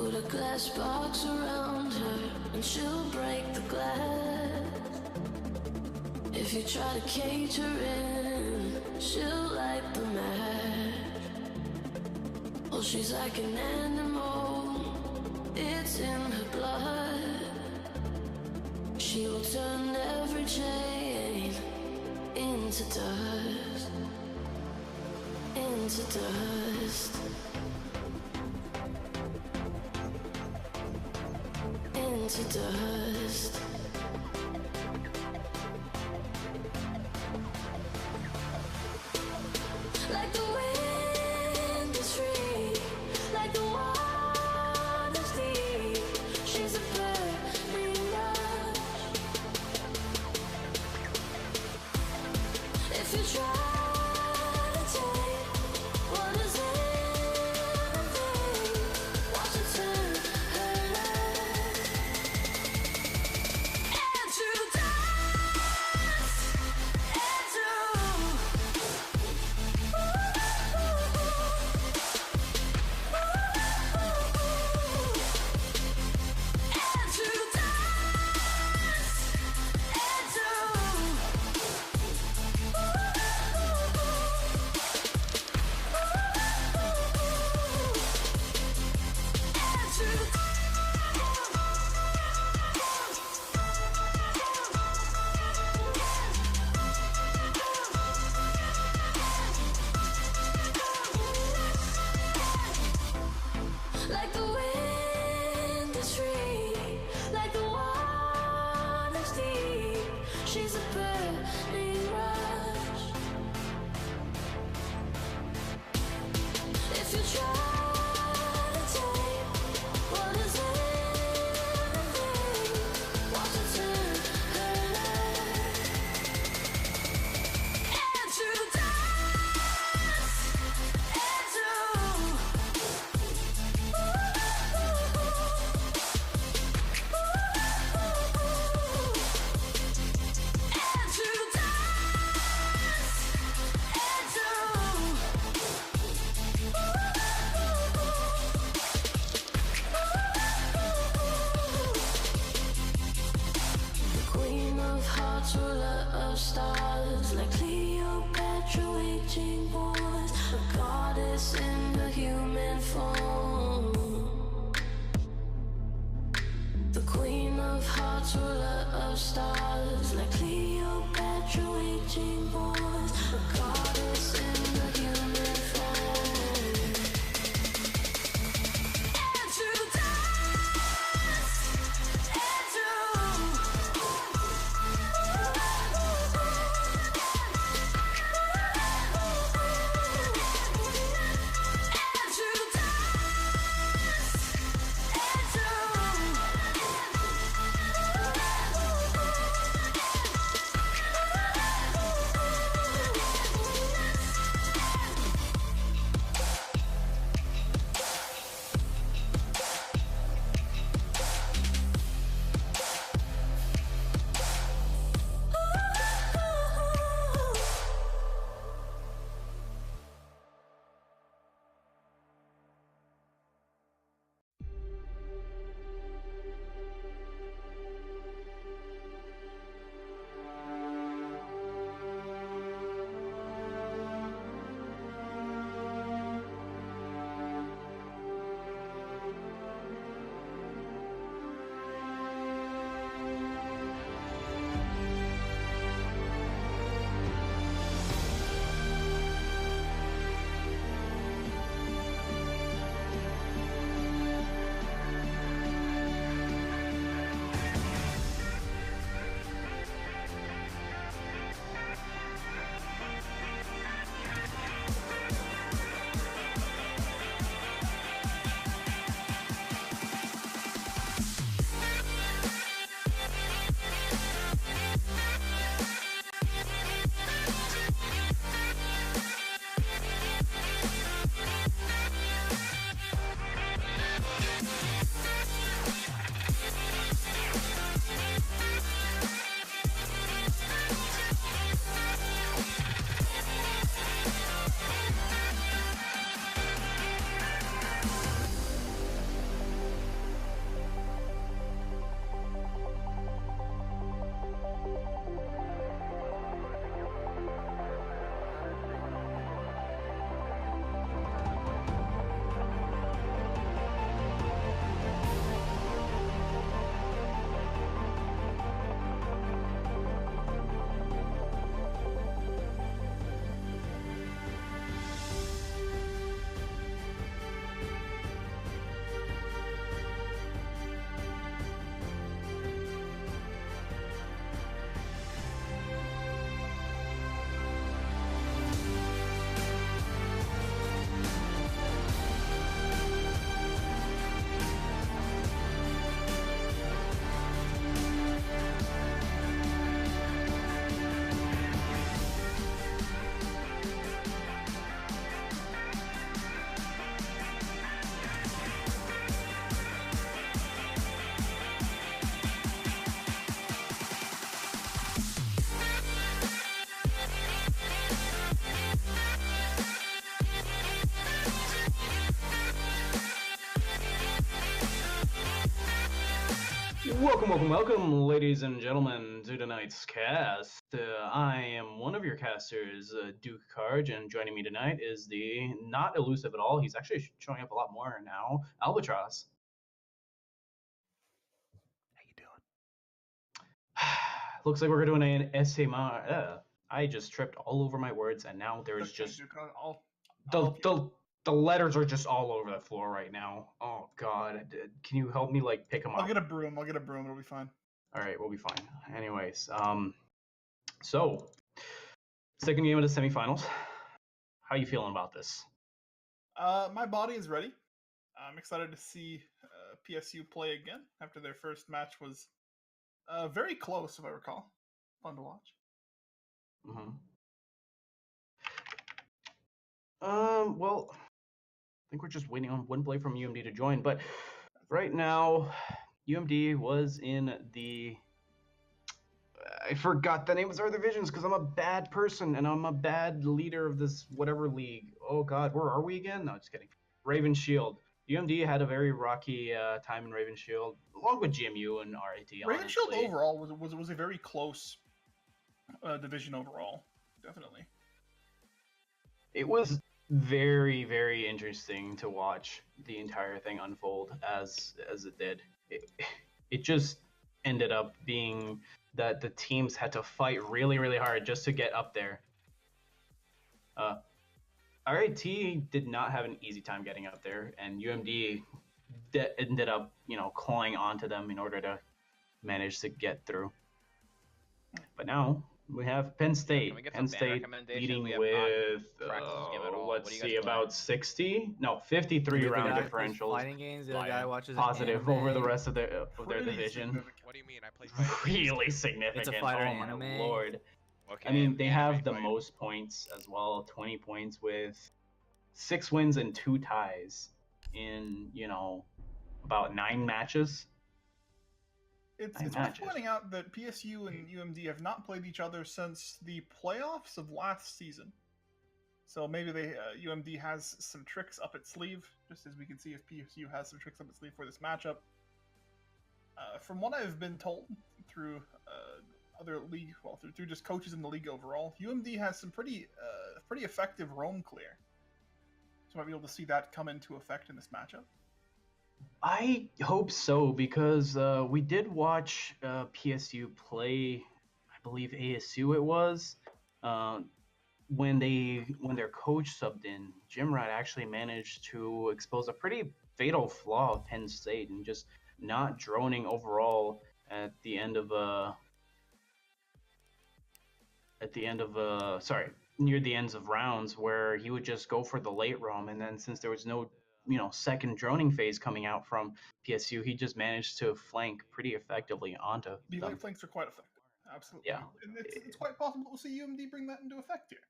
Put a glass box around her and she'll break the glass. If you try to cage her in, she'll light the match. Oh, she's like an animal, it's in her blood. She will turn every chain into dust, into dust, into dust. Like the wind is free, like the water's deep. She's a burning rush. If you try to take what is anything, watch it turn her life into dust, into like the wind is free, like the water's deep. She's a burning rush. If you try to take what is anything, watch it turn her life into dust, into ruler of stars, like Cleopatra waging wars, a goddess in the human form. The queen of hearts, ruler of stars, like Cleopatra waging wars, a goddess in the human form. Into dust, into Welcome, ladies and gentlemen, to tonight's cast. I am one of your casters, Duke Carge, and joining me tonight is the not elusive at all. He's actually showing up a lot more now, Albatross. How you doing? Looks like we're doing an SMR. I just tripped all over my words, and now there's just the letters are just all over the floor right now. Oh God, can you help me pick them up? I'll get a broom. It'll be fine. All right, we'll be fine. Anyways, so second game of the semifinals. How you feeling about this? My body is ready. I'm excited to see PSU play again after their first match was very close, if I recall. Fun to watch. Well, I think we're just waiting on one play from UMD to join, but right now, UMD was in the... I forgot the names of our divisions because I'm a bad person and I'm a bad leader of this whatever league. Oh God, where are we again? No, just kidding. Raven Shield. UMD had a very rocky time in Raven Shield, along with GMU and RAT. Raven Shield overall was a very close division overall, definitely. It was very, very interesting to watch the entire thing unfold as it did. It just ended up being that the teams had to fight really, really hard just to get up there. RAT did not have an easy time getting up there, and UMD ended up, clawing onto them in order to manage to get through. But now we have Penn State. Penn State leading with, let's see, about 60? No, 53 round differentials. Fighting games, the other guy watches positive over the rest of their division. What do you mean? I play fighting really significant. It's a fighter oh my anime. lord. Okay, I mean, they have the most points as well, 20 points with 6 wins and 2 ties in, about 9 matches. It's worth pointing out that PSU and UMD have not played each other since the playoffs of last season. So maybe UMD has some tricks up its sleeve, just as we can see if PSU has some tricks up its sleeve for this matchup. From what I've been told through other league, through just coaches in the league overall, UMD has some pretty effective roam clear. So might be able to see that come into effect in this matchup. I hope so, because we did watch PSU play, I believe ASU it was, when their coach subbed in. Jimrod actually managed to expose a pretty fatal flaw of Penn State and just not droning overall at the end of near the ends of rounds, where he would just go for the late roam, and then since there was no second droning phase coming out from PSU, he just managed to flank pretty effectively onto them. The late flanks are quite effective. Absolutely. Yeah. And it's quite possible we'll see UMD bring that into effect here.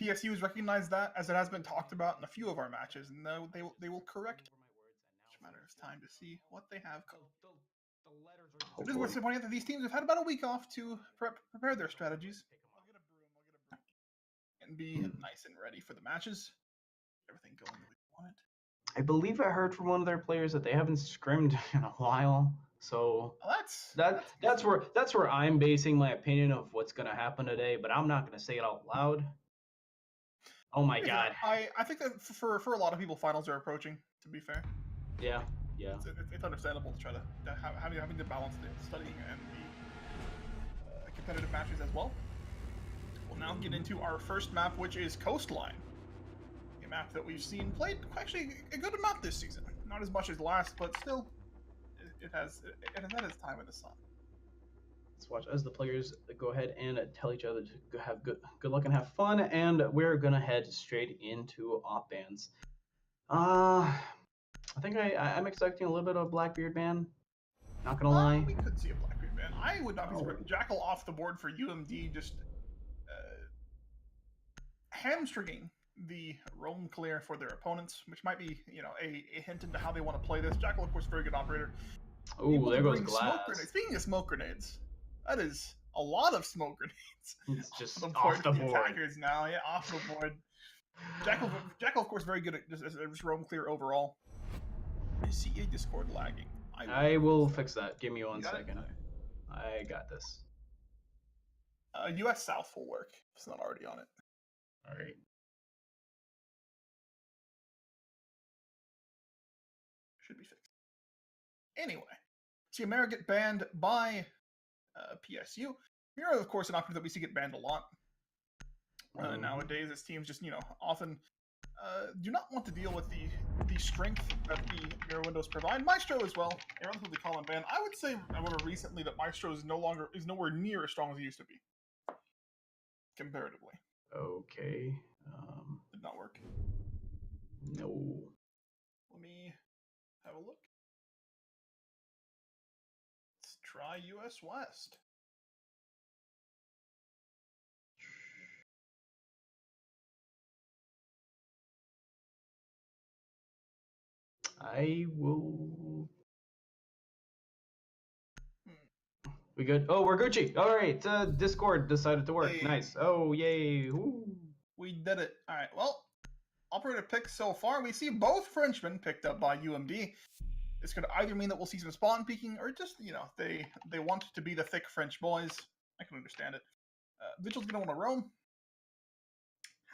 PSU has recognized that, as it has been talked about in a few of our matches, and they will correct it. It's a matter of time to see what they have come. It is worth pointing out that these teams have had about a week off to prepare their strategies. I'll get a broom. And be nice and ready for the matches. Everything going the way you want it. I believe I heard from one of their players that they haven't scrimmed in a while, so that's where I'm basing my opinion of what's gonna happen today. But I'm not gonna say it out loud. Oh my God! I think that for a lot of people, finals are approaching. To be fair. Yeah. It's understandable to try to having to balance the studying and the competitive matches as well. We'll now get into our first map, which is Coastline. A map that we've seen played actually a good amount this season. Not as much as last, but still, it has had its time in the sun. Let's watch as the players go ahead and tell each other to have good luck and have fun, and we're gonna head straight into op bans. I think I'm expecting a little bit of a Blackbeard ban. Not gonna lie. We could see a Blackbeard ban. I would not be surprised. Jackal off the board for UMD, just hamstringing the roam clear for their opponents, which might be, a hint into how they want to play this. Jackal, of course, very good operator. Oh, there goes Glass. Speaking of smoke grenades, that is a lot of smoke grenades. It's just off the board. Attackers now, yeah, off the board. Jackal, of course, very good at just roam clear overall. I see a Discord lagging. I will fix that. Give me one got second. it? I got this. US South will work if it's not already on it. All right. Should be fixed. Anyway, see Amera get banned by PSU. Mira, of course, an option that we see get banned a lot nowadays. As teams just, often do not want to deal with the strength that the mirror windows provide. Maestro as well, a relatively common ban. I would say, however, recently that Maestro is nowhere near as strong as he used to be, comparatively. Okay. Did not work. No. Let me have a look. Let's try US West. I will. We good? Oh, we're Gucci. All right. Discord decided to work. Hey. Nice. Oh, yay. Ooh. We did it. All right. Well, operator picks so far. We see both Frenchmen picked up by UMD. This could either mean that we'll see some spawn peeking, or just they want to be the thick French boys. I can understand it. Vigil's gonna want to roam.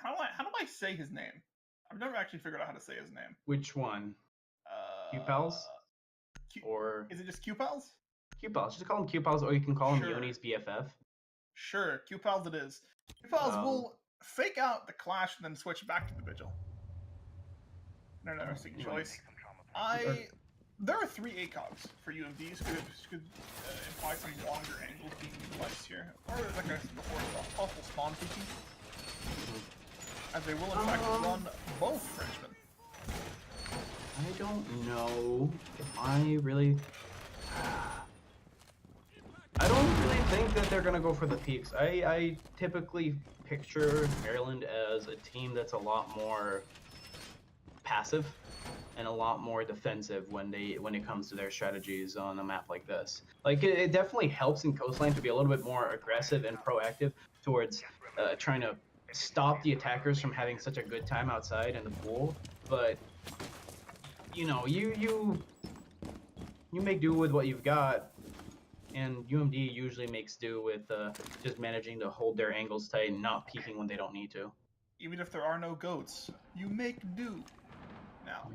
How do I say his name? I've never actually figured out how to say his name. Which one? Q-Pals? Or is it just Q-Pals? Q-Pals. Just call him Q-Pals, or you can call him Yoni's BFF. Sure, Q-Pals it is. Q-Pals will fake out the clash and then switch back to the Vigil. No, interesting choice. There are 3 ACOGs for UMDs, could imply some longer angles being utilized here. Or, like I said before, possible spawn peeking. As they will, in fact, run both Frenchmen. I don't know if I really... I don't really think that they're going to go for the peaks. I typically picture Maryland as a team that's a lot more passive and a lot more defensive when it comes to their strategies on a map like this. Like, it definitely helps in Coastline to be a little bit more aggressive and proactive towards trying to stop the attackers from having such a good time outside in the pool. But you make do with what you've got, and UMD usually makes do with just managing to hold their angles tight and not peeking when they don't need to. Even if there are no goats, you make do. Now,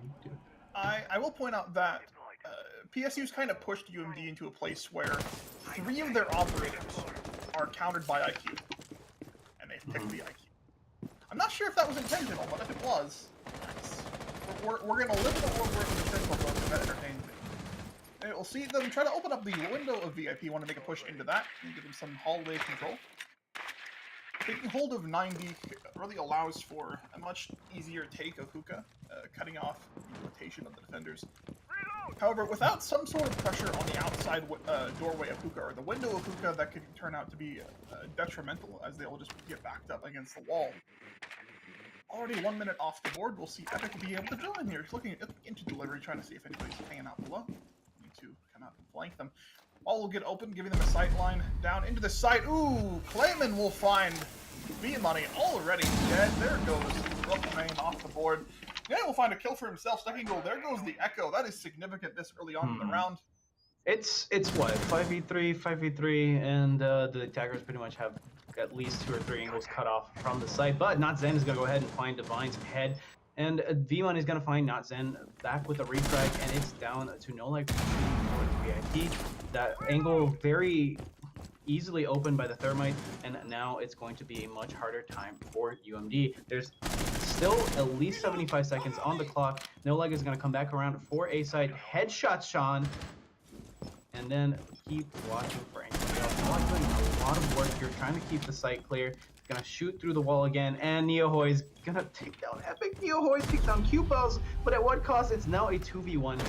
I will point out that PSU's kind of pushed UMD into a place where 3 of their operators are countered by IQ, and they've picked the IQ. I'm not sure if that was intentional, but if it was, nice. We're going to live in a world where it's intentional, but that entertains me. And we'll see them try to open up the window of VIP, want to make a push into that, and give them some hallway control. Taking hold of 90 really allows for a much easier take of Hookah, cutting off the rotation of the defenders. However, without some sort of pressure on the outside doorway of Hookah, or the window of Hookah, that could turn out to be detrimental, as they will just get backed up against the wall. Already 1 minute off the board, we'll see Epic be able to drill in here. He's looking into delivery, trying to see if anybody's hanging out below. Need to come out and flank them. All will get open, giving them a sight line down into the site. Ooh, Clayman will find V-Money already dead. There goes Brookmain off the board. Yeah, will find a kill for himself. Second goal. There goes the Echo. That is significant this early on in the round. It's what, 5v3, 5v3, and the attackers pretty much have at least 2 or 3 angles cut off from the site. But Not Zen is going to go ahead and find Divine's head. And V-Money is going to find Not Zen back with a refrag, and it's down to no like VIP. That angle very easily opened by the Thermite, and now it's going to be a much harder time for UMD. There's still at least 75 seconds on the clock. No Leg is going to come back around for a side. Headshot Sean, and then keep watching for anybody else. Not doing a lot of work here, trying to keep the site clear. Gonna shoot through the wall again, and Neohoy's gonna take down Epic. Neohoy's takes down Q-Pals, but at what cost? It's now a 2v1,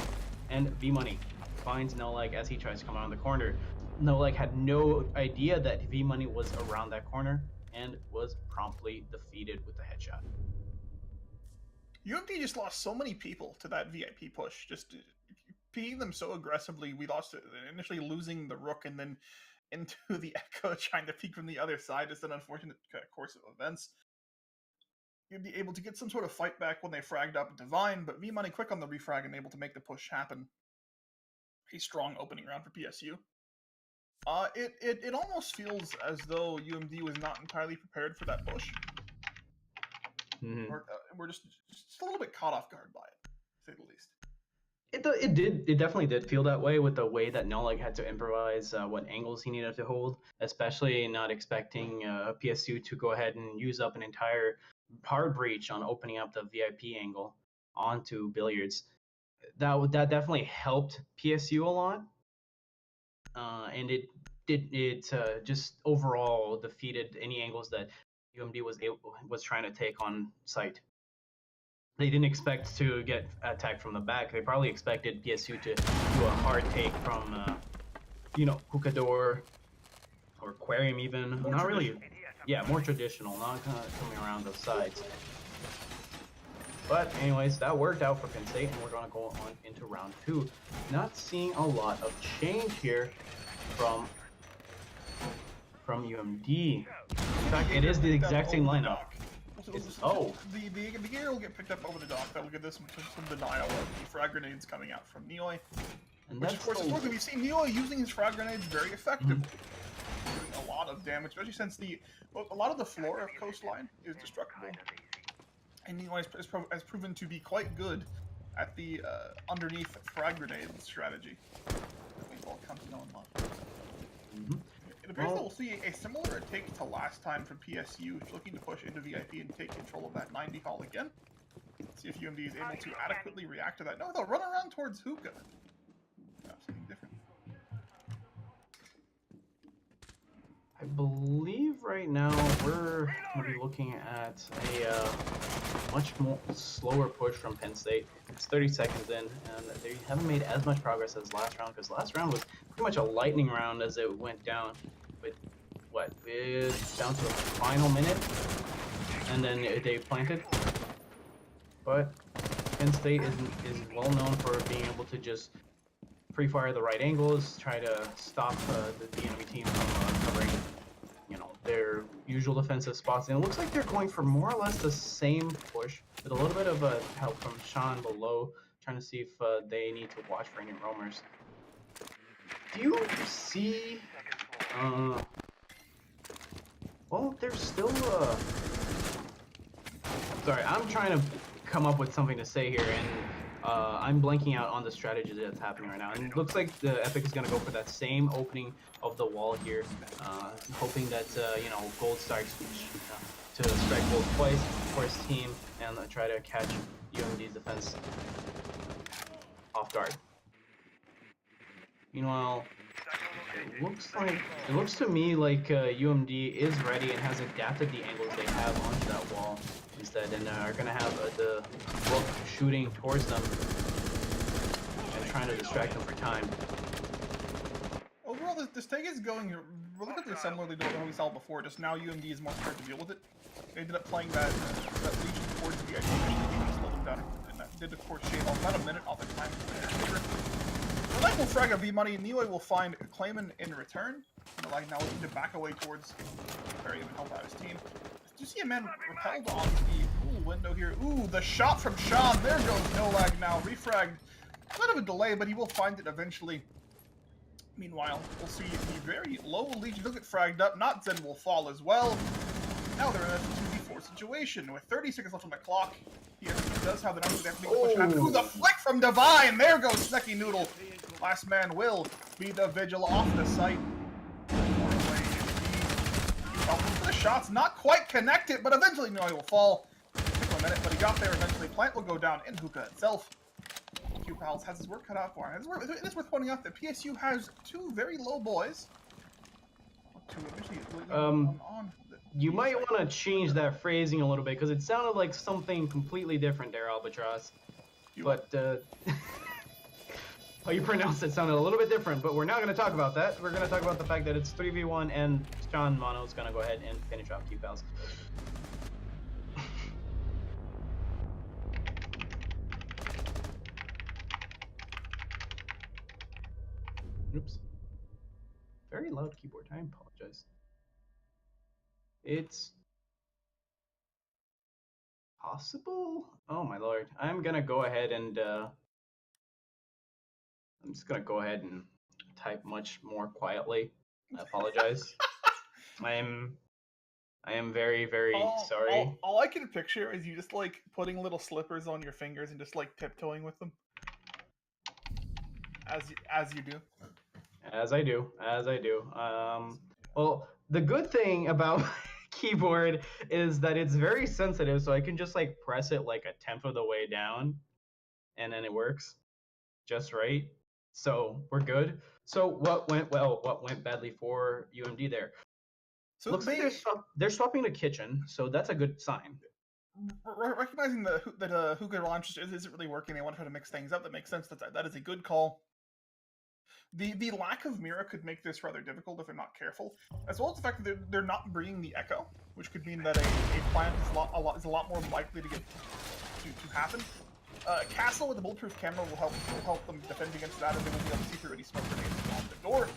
and V-Money finds No Leg as he tries to come around the corner. No Leg had no idea that V-Money was around that corner, and was promptly defeated with the headshot. UMD just lost so many people to that VIP push, just peeing them so aggressively. We lost it, initially losing the Rook, and then into the Echo trying to peek from the other side. It's an unfortunate course of events. You'd be able to get some sort of fight back when they fragged up Divine, but V-Money quick on the refrag and able to make the push happen. a strong opening round for PSU. It almost feels as though UMD was not entirely prepared for that push. Mm-hmm. Or we're just a little bit caught off guard by it, to say the least. It definitely did feel that way with the way that Nolag had to improvise what angles he needed to hold, especially not expecting PSU to go ahead and use up an entire hard breach on opening up the VIP angle onto Billiards. That definitely helped PSU a lot, and it just overall defeated any angles that UMD was trying to take on site. They didn't expect to get attacked from the back. They probably expected PSU to do a hard take from, hookah door or aquarium even. More not really, yeah, more traditional, not kind of coming around the sides. But anyways, that worked out for Penn State, and we're going to go on into round 2. Not seeing a lot of change here from UMD. In fact, it is the exact same lineup. The gear will get picked up over the dock. That'll give this some denial of the frag grenades coming out from Neoi. And which, of course, historically, we've seen Neoi using his frag grenades very effectively. Doing a lot of damage, especially since a lot of the floor of Coastline is destructible. And Neoi has proven to be quite good at the underneath frag grenade strategy that we've all come to know and love. It appears that we'll see a similar take to last time from PSU, looking to push into VIP and take control of that 90 hall again. See if UMD is able to adequately react to that. No, they'll run around towards hookah. Something different. I believe right now we're going to be looking at a much more slower push from Penn State. It's 30 seconds in, and they haven't made as much progress as last round, because last round was pretty much a lightning round as it went down. With what? It's down to the final minute, and then they planted. But Penn State is well known for being able to just pre-fire the right angles, try to stop the enemy team from covering, their usual defensive spots. And it looks like they're going for more or less the same push, with a little bit of help from Sean below, trying to see if they need to watch for any roamers. Do you see? Well, there's still. Sorry, I'm trying to come up with something to say here, and I'm blanking out on the strategy that's happening right now. And it looks like the Epic is going to go for that same opening of the wall here, hoping that, Gold starts to strike Gold twice for his team and try to catch UMD's defense off guard. Meanwhile, it looks to me like UMD is ready and has adapted the angles they have onto that wall instead, and are going to have the book shooting towards them and trying to distract them for time. Overall, this take is going relatively similarly to what we saw before, just now UMD is more prepared to deal with it. They ended up playing that Legion towards the idea to slow them down, and that did, of course, shave off about a minute off the time in their favor. The Knight will frag a V-Money, Neoi will find Clayman in return. And like now looking to back away towards Barry and help out his team. Do you see a man repelled on the window here? Ooh, the shot from Sean. There goes No Lag now. Refragged. A bit of a delay, but he will find it eventually. Meanwhile, we'll see the very low Legion will get fragged up. Not Zen will fall as well. Now they're in a 2v4 situation with 30 seconds left on the clock. He does have the numbers they have to make a push. Ooh, the flick from Divine. There goes Snecky Noodle. Last man will be the vigil off the site. The shots not quite connected, but eventually Noi will fall. Took a minute, but he got there eventually. Plant will go down in hookah itself. Q-Pals has his work cut out for him. It is worth pointing out that PSU has two very low boys. You might want to change that phrasing a little bit, because it sounded like something completely different there, Albatross. But how you pronounce it sounded a little bit different, but we're not going to talk about that. We're going to talk about the fact that it's 3v1, and Sean Mono is going to go ahead and finish off Q-Pals. Oops. Very loud keyboard. I apologize. It's possible? Oh my lord. I'm going to go ahead and I'm just gonna go ahead and type much more quietly. I apologize. I am very, very sorry. All I can picture is you just like putting little slippers on your fingers and just like tiptoeing with them. As you do. As I do. Well, the good thing about keyboard is that it's very sensitive, so I can just like press it like a tenth of the way down, and then it works just right. So we're good. So what went well? What went badly for UMD there? So looks like they're swapping the kitchen, so that's a good sign. Recognizing that hookah launch isn't really working, they want to try to mix things up. That makes sense. That is a good call. The lack of Mira could make this rather difficult if they're not careful, as well as the fact that they're not bringing the Echo, which could mean that a plant is a lot more likely to happen. Castle with the bulletproof camera will help them defend against that, as they won't be able to see through any smoke grenades on the door.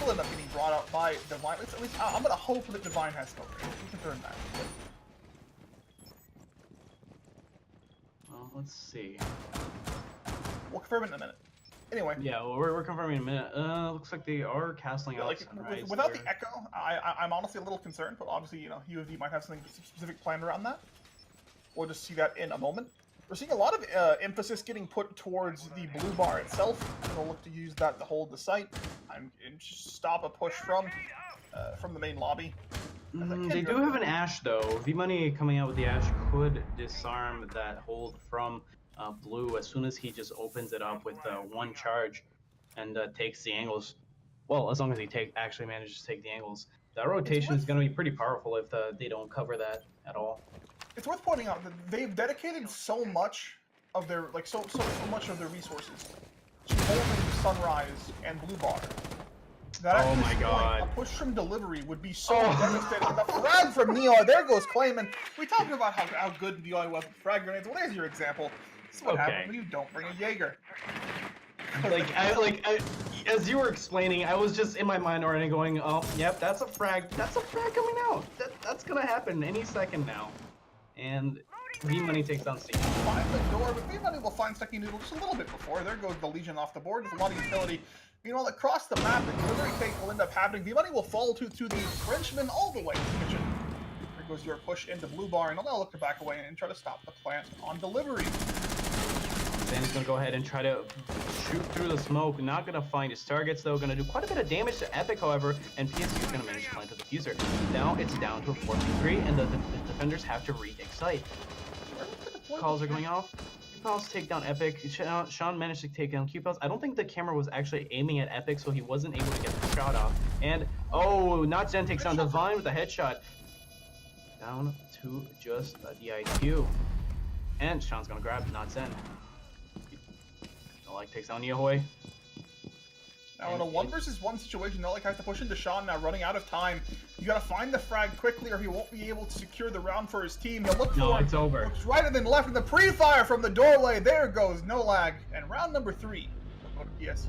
Will end up getting brought out by Divine. At least I'm gonna hope that Divine has smoke grenades. We confirm that. Well, let's see. We'll confirm it in a minute. Anyway. Yeah, well, we're confirming in a minute. Looks like they are castling out Sunrise. Without the Echo, I'm honestly a little concerned, but obviously, you know, UMD might have something specific planned around that. We'll just see that in a moment. We're seeing a lot of emphasis getting put towards the blue bar itself. They'll look to use that to hold the site and stop a push from the main lobby. They do have an Ash, though. V-Money coming out with the Ash could disarm that hold from Blue as soon as he just opens it up with one charge and takes the angles. Well, as long as he actually manages to take the angles. That rotation is going to be pretty powerful if they don't cover that at all. It's worth pointing out that they've dedicated so much of their so much of their resources to holding Sunrise and Blue Bar. That oh my god! A push from delivery would be so devastating. The frag from Neo, there goes Clayman. We talked about how good Neo was with frag grenades. Well, there's your example. This is what happens when you don't bring a Jaeger. As you were explaining, I was just in my mind already going, oh, yep, that's a frag. That's a frag coming out. That's gonna happen any second now. And V-Money takes down Steve. Find the door, but V-Money will find Stucky Noodle just a little bit before. There goes the Legion off the board. There's a lot of utility. Meanwhile, across the map, the delivery take will end up happening. V-Money will fall to the Frenchman all the way to the kitchen. There goes your push into Blue Bar, and they'll now look to back away and try to stop the plant on delivery. Zen's gonna go ahead and try to shoot through the smoke. Not gonna find his targets, though. Gonna do quite a bit of damage to Epic, however, and PSU is gonna manage to plant the diffuser. Now it's down to a 4v3, and the defenders have to re-excite. Calls are going off. Q-Pals take down Epic. Sean managed to take down Q-Pals. I don't think the camera was actually aiming at Epic, so he wasn't able to get the shot off. And, oh, not Zen takes down Divine with a headshot. Down to just the IQ. And Sean's gonna grab, not Zen. Nolik takes down Yahoy. Now in a 1v1 situation, Nolik has to push into Sean now, running out of time. You gotta find the frag quickly or he won't be able to secure the round for his team. He'll look for it. It's over. Looks right and then left in the pre-fire from the doorway. There goes No Lag. And round number 3 will go to PSU.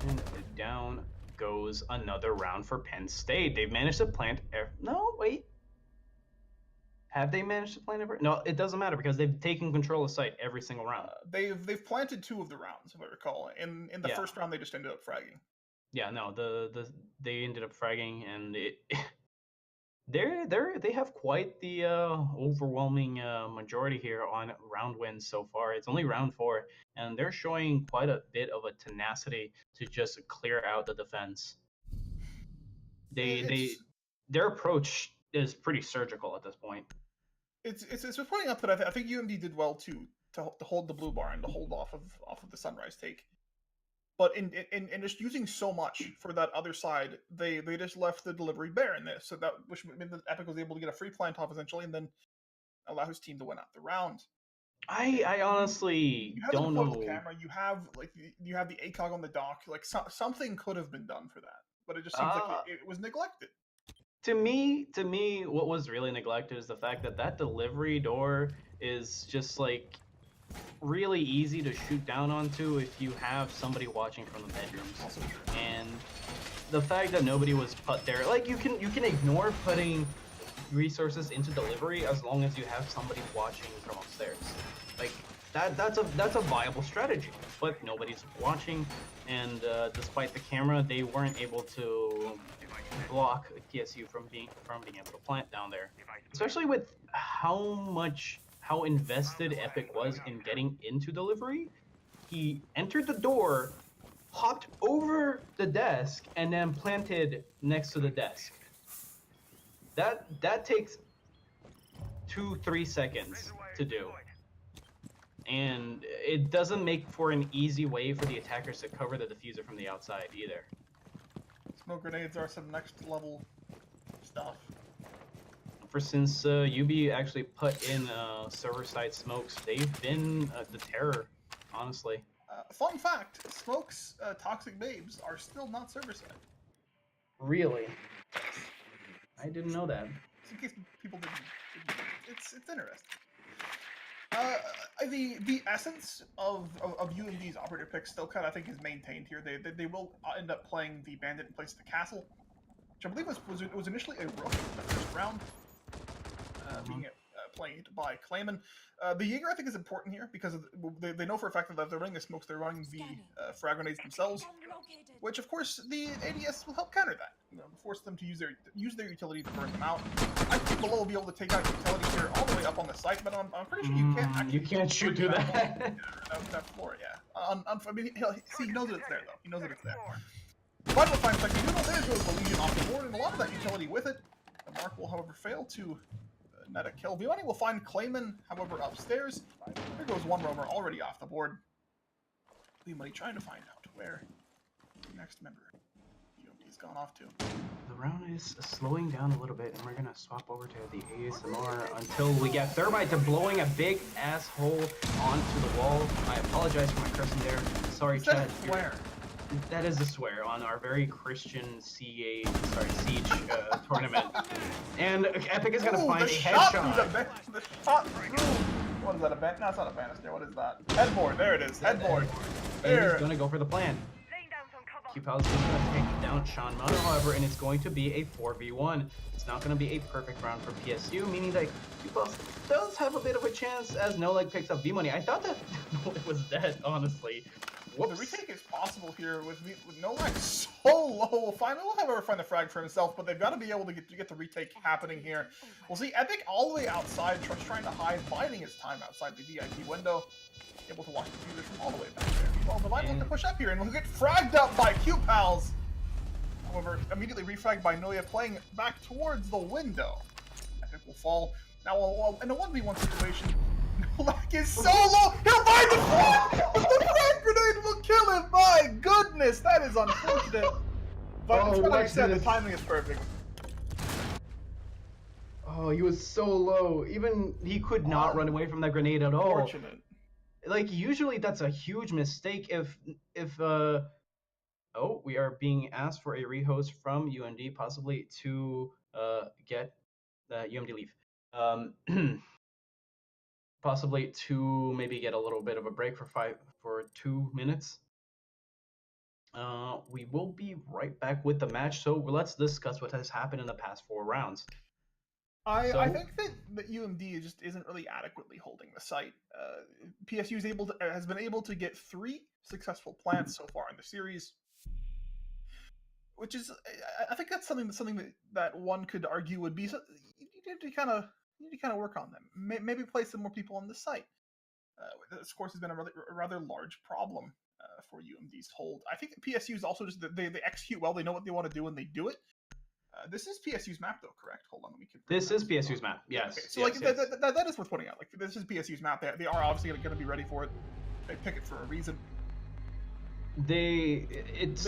And down goes another round for Penn State. They've managed to plant... No, wait. Have they managed to plant ever? No, it doesn't matter because they've taken control of site every single round. They've planted 2 of the rounds, if I recall. In the first round, they just ended up fragging. Yeah, no, they ended up fragging, and they have quite the overwhelming majority here on round wins so far. It's only round 4, and they're showing quite a bit of a tenacity to just clear out the defense. Their approach is pretty surgical at this point. It's worth pointing out that I think UMD did well too to hold the Blue Bar and to hold off of the Sunrise take. But in just using so much for that other side, they just left the delivery bare in this. So that which meant that Epic was able to get a free plant off essentially, and then allow his team to win out the round. I honestly don't know. Camera, you have the ACOG on the dock. Like something could have been done for that, but it just seems like it was neglected. To me, what was really neglected is the fact that delivery door is just like really easy to shoot down onto if you have somebody watching from the bedrooms. And the fact that nobody was put there, like you can ignore putting resources into delivery as long as you have somebody watching from upstairs. Like that's a viable strategy, but nobody's watching, and despite the camera, they weren't able to block PSU from being able to plant down there. Especially with how invested Epic was in getting into delivery. He entered the door, hopped over the desk, and then planted next to the desk. That takes 2-3 seconds to do. And it doesn't make for an easy way for the attackers to cover the diffuser from the outside either. Smoke grenades are some next level stuff. Since UB actually put in server side smokes, they've been the terror, honestly. Fun fact, Smoke's toxic babes are still not server side. Really? I didn't know that. Just in case people didn't. It's interesting. The essence of UMD's operator pick still kind of, I think, is maintained here. They will end up playing the bandit in place of the castle, which I believe was initially a rook in the first round, being played by Clayman. The Jaeger, I think, is important here because they know for a fact that they're running the smokes, they're running the frag grenades themselves, which of course the ADS will help counter that. You know, force them to use their utility to burn them out. I think below will be able to take out utility here all the way up on the site, but I'm pretty sure you can't actually. You can't shoot through that. That floor, yeah. I mean, he knows that it's there though. He knows that it's there. Final time second, you know, there goes the Legion off the board, and a lot of that utility with it. The Mark will, however, fail to net a kill. Vioni will find Clayman, however, upstairs. There goes one roamer already off the board. Vioni trying to find out where the next member UMD's gone off to. The round is slowing down a little bit, and we're gonna swap over to the ASMR until we get Thermite to blowing a big asshole onto the wall. I apologize for my cursing there. Sorry, Chad. Where? That is a swear on our very Christian Siege tournament. And Epic is gonna find a headshot. The shot through. What is that? No, it's not a banister. What is that? Headboard. There it is. Headboard. There. And he's gonna go for the plan. QPal is gonna take down Sean Mono, however, and it's going to be a 4v1. It's not gonna be a perfect round for PSU, meaning that QPal does have a bit of a chance as No Leg picks up V-Money. I thought that No Leg was dead, honestly. Whoops. The retake is possible here with No Leg so low. We'll however find the frag for himself, but they've got to be able to get the retake happening here. We'll see Epic all the way outside, trying to hide, biding his time outside the VIP window, able to watch the viewers from all the way back there. Well, the line looking to push up here, and we'll get fragged up by QPals. However, immediately refragged by Noya, playing back towards the window. Epic will fall. Now, in a 1v1 situation, Nolak is so low, he'll find the frag! The frag grenade will kill him! My goodness, that is unfortunate. But like I said, the timing is perfect. Oh, he was so low. Even he could not run away from that grenade at all. Unfortunate. Like, usually that's a huge mistake if oh, we are being asked for a rehost from UMD, possibly to get the UMD leave. Possibly to maybe get a little bit of a break for 2 minutes. We will be right back with the match, so let's discuss what has happened in the past 4 rounds. I think that UMD just isn't really adequately holding the site. PSU has been able to get 3 successful plants so far in the series, which is, I think that's something that one could argue would be, you need to kind of work on them. Maybe place some more people on the site. This, of course, has been a rather large problem for UMD's hold. I think PSU is also just they execute well. They know what they want to do and they do it. This is PSU's map, though, correct? Hold on, let me confirm. This is PSU's map. Yes. Okay. So, yes, that is worth pointing out. Like, this is PSU's map. They are obviously going to be ready for it. They pick it for a reason. They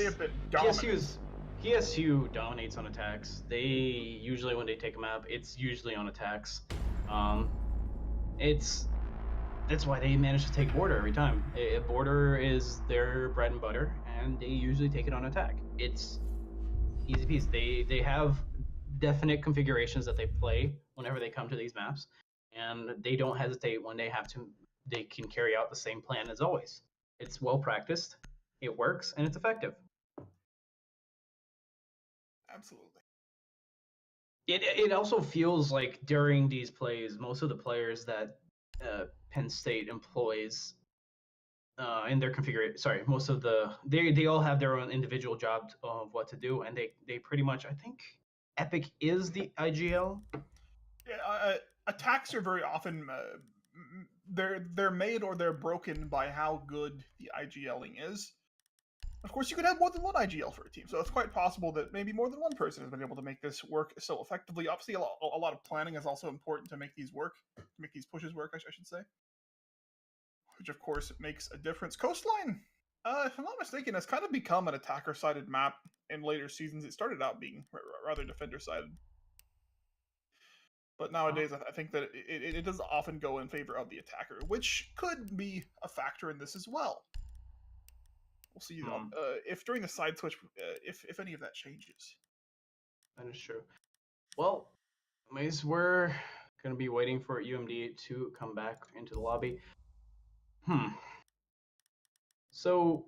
have been dominant. PSU dominates on attacks. They usually, when they take a map, it's usually on attacks. That's why they manage to take border every time. Border is their bread and butter, and they usually take it on attack. It's easy piece. They have definite configurations that they play whenever they come to these maps, and they don't hesitate when they have to. They can carry out the same plan as always. It's well practiced, it works, and it's effective. Absolutely. It also feels like during these plays, most of the players that Penn State employs in their configuration, most of they all have their own individual job of what to do, and they pretty much, I think, Epic is the IGL. Yeah, attacks are very often they're made or they're broken by how good the IGLing is. Of course, you could have more than one IGL for a team, so it's quite possible that maybe more than one person has been able to make this work so effectively. Obviously, a lot of planning is also important to make these work, to make these pushes work, I should say. Which, of course, makes a difference. Coastline, if I'm not mistaken, has kind of become an attacker-sided map in later seasons. It started out being rather defender-sided. But nowadays, I think that it does often go in favor of the attacker, which could be a factor in this as well. We'll see if during the side switch, if any of that changes. That is true. Well, anyways, we're going to be waiting for UMD to come back into the lobby. So,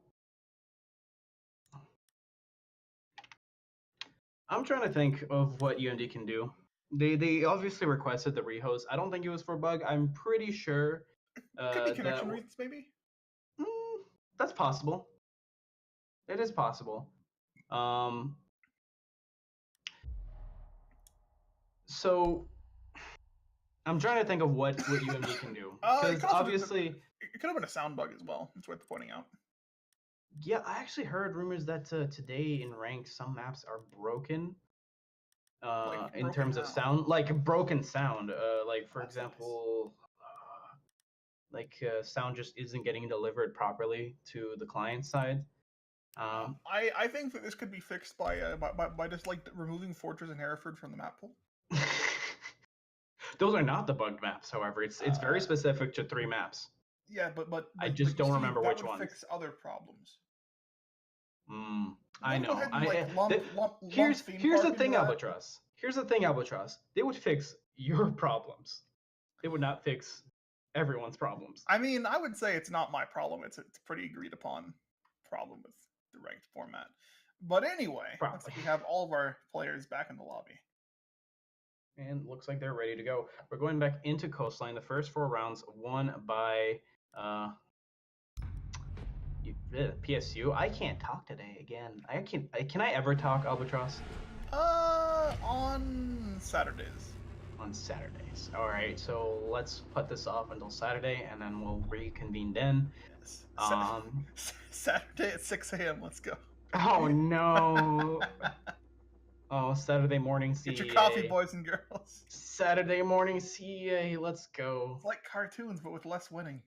I'm trying to think of what UMD can do. They obviously requested the rehost. I don't think it was for bug. I'm pretty sure. Could be connection reasons, maybe. That's possible. It is possible. So I'm trying to think of what UMD can do, because obviously it could have been a sound bug as well. It's worth pointing out. Yeah, I actually heard rumors that today in ranked some maps are broken. In terms of sound, like broken sound. Like for example, sound just isn't getting delivered properly to the client side. I think that this could be fixed by just like removing Fortress and Hereford from the map pool. Those are not the bugged maps, however. It's very specific to 3 maps. Yeah, but I just don't remember which ones. Fix other problems. I know. Here's the thing, Albatross. Here's the thing, Albatross. They would fix your problems. They would not fix everyone's problems. I mean, I would say it's not my problem. It's a pretty agreed upon problem with the ranked format. But anyway, looks like we have all of our players back in the lobby. And looks like they're ready to go. We're going back into Coastline. The first 4 rounds won by PSU. I can't talk today again. Can I ever talk, Albatross? On Saturdays. On Saturdays. All right. So let's put this off until Saturday, and then we'll reconvene then. Yes. Saturday at 6 a.m. Let's go. Oh no. Oh, Saturday morning CEA. Get your coffee, boys and girls. Saturday morning CEA. Let's go. It's like cartoons, but with less winning.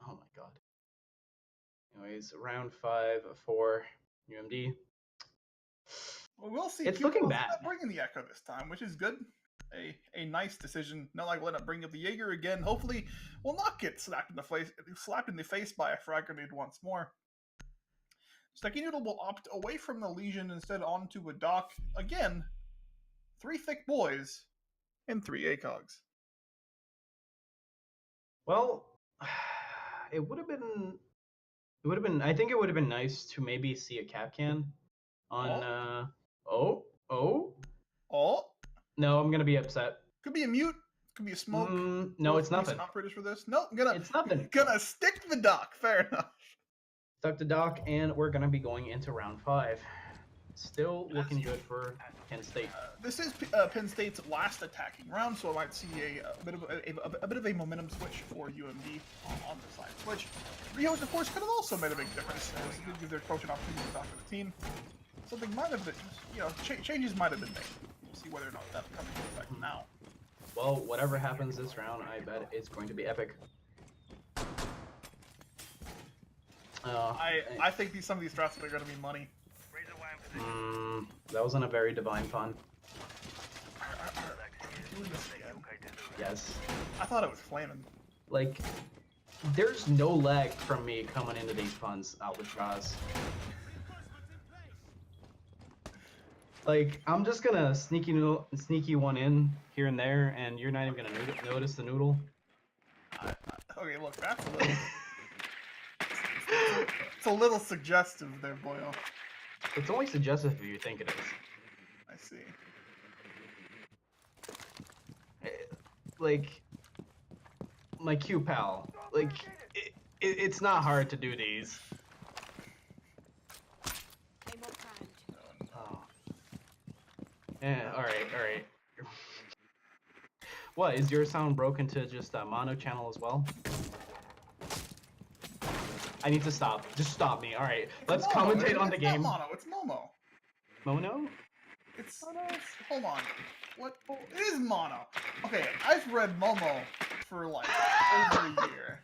Oh my god. Anyways, round 5 for UMD. Well, we'll see. It's looking bad. Not bringing the Echo this time, which is good. A nice decision. Not like we'll end up bringing up the Jaeger again. Hopefully, we'll not get slapped in the face by a frag grenade once more. Sticky Noodle will opt away from the Legion instead onto a dock. Again, 3 thick boys and 3 ACOGs. Well, it would have been. I think it would have been nice to maybe see a Capcan on. Oh. No, I'm gonna be upset. Could be a mute. Could be a smoke. No, it's nothing. Operators for this. No, it's nothing. Gonna stick to the dock. Fair enough. Stuck to dock, and we're gonna be going into round 5. Still looking good for Penn State. This is Penn State's last attacking round, so I might see a bit of a momentum switch for UMD on the side switch. Rehost, of course, could have also made a big difference. It did give their coach an opportunity to talk to the team. Something might have been, changes might have been made. We'll see whether or not that comes into effect now. Well, whatever happens this round, I bet it's going to be epic. I think some of these strats are going to be money. That wasn't a very divine pun. Yes. I thought it was flaming. Like, there's no lag from me coming into these puns, Albatross. Like, I'm just gonna sneaky one in here and there, and you're not even gonna notice the noodle. Okay, look, that's a little... it's a little suggestive there, boyo. It's only suggestive if you think it is. I see. like my Q pal. Like it's not hard to do these. Oh. Yeah. All right. What is your sound broken to just a mono channel as well? I need to stop. Just stop me. All right. Let's commentate on the game. It's not mono. It's momo. Mono? It's hold on. What? It is mono. Okay, I've read Momo for like over a year.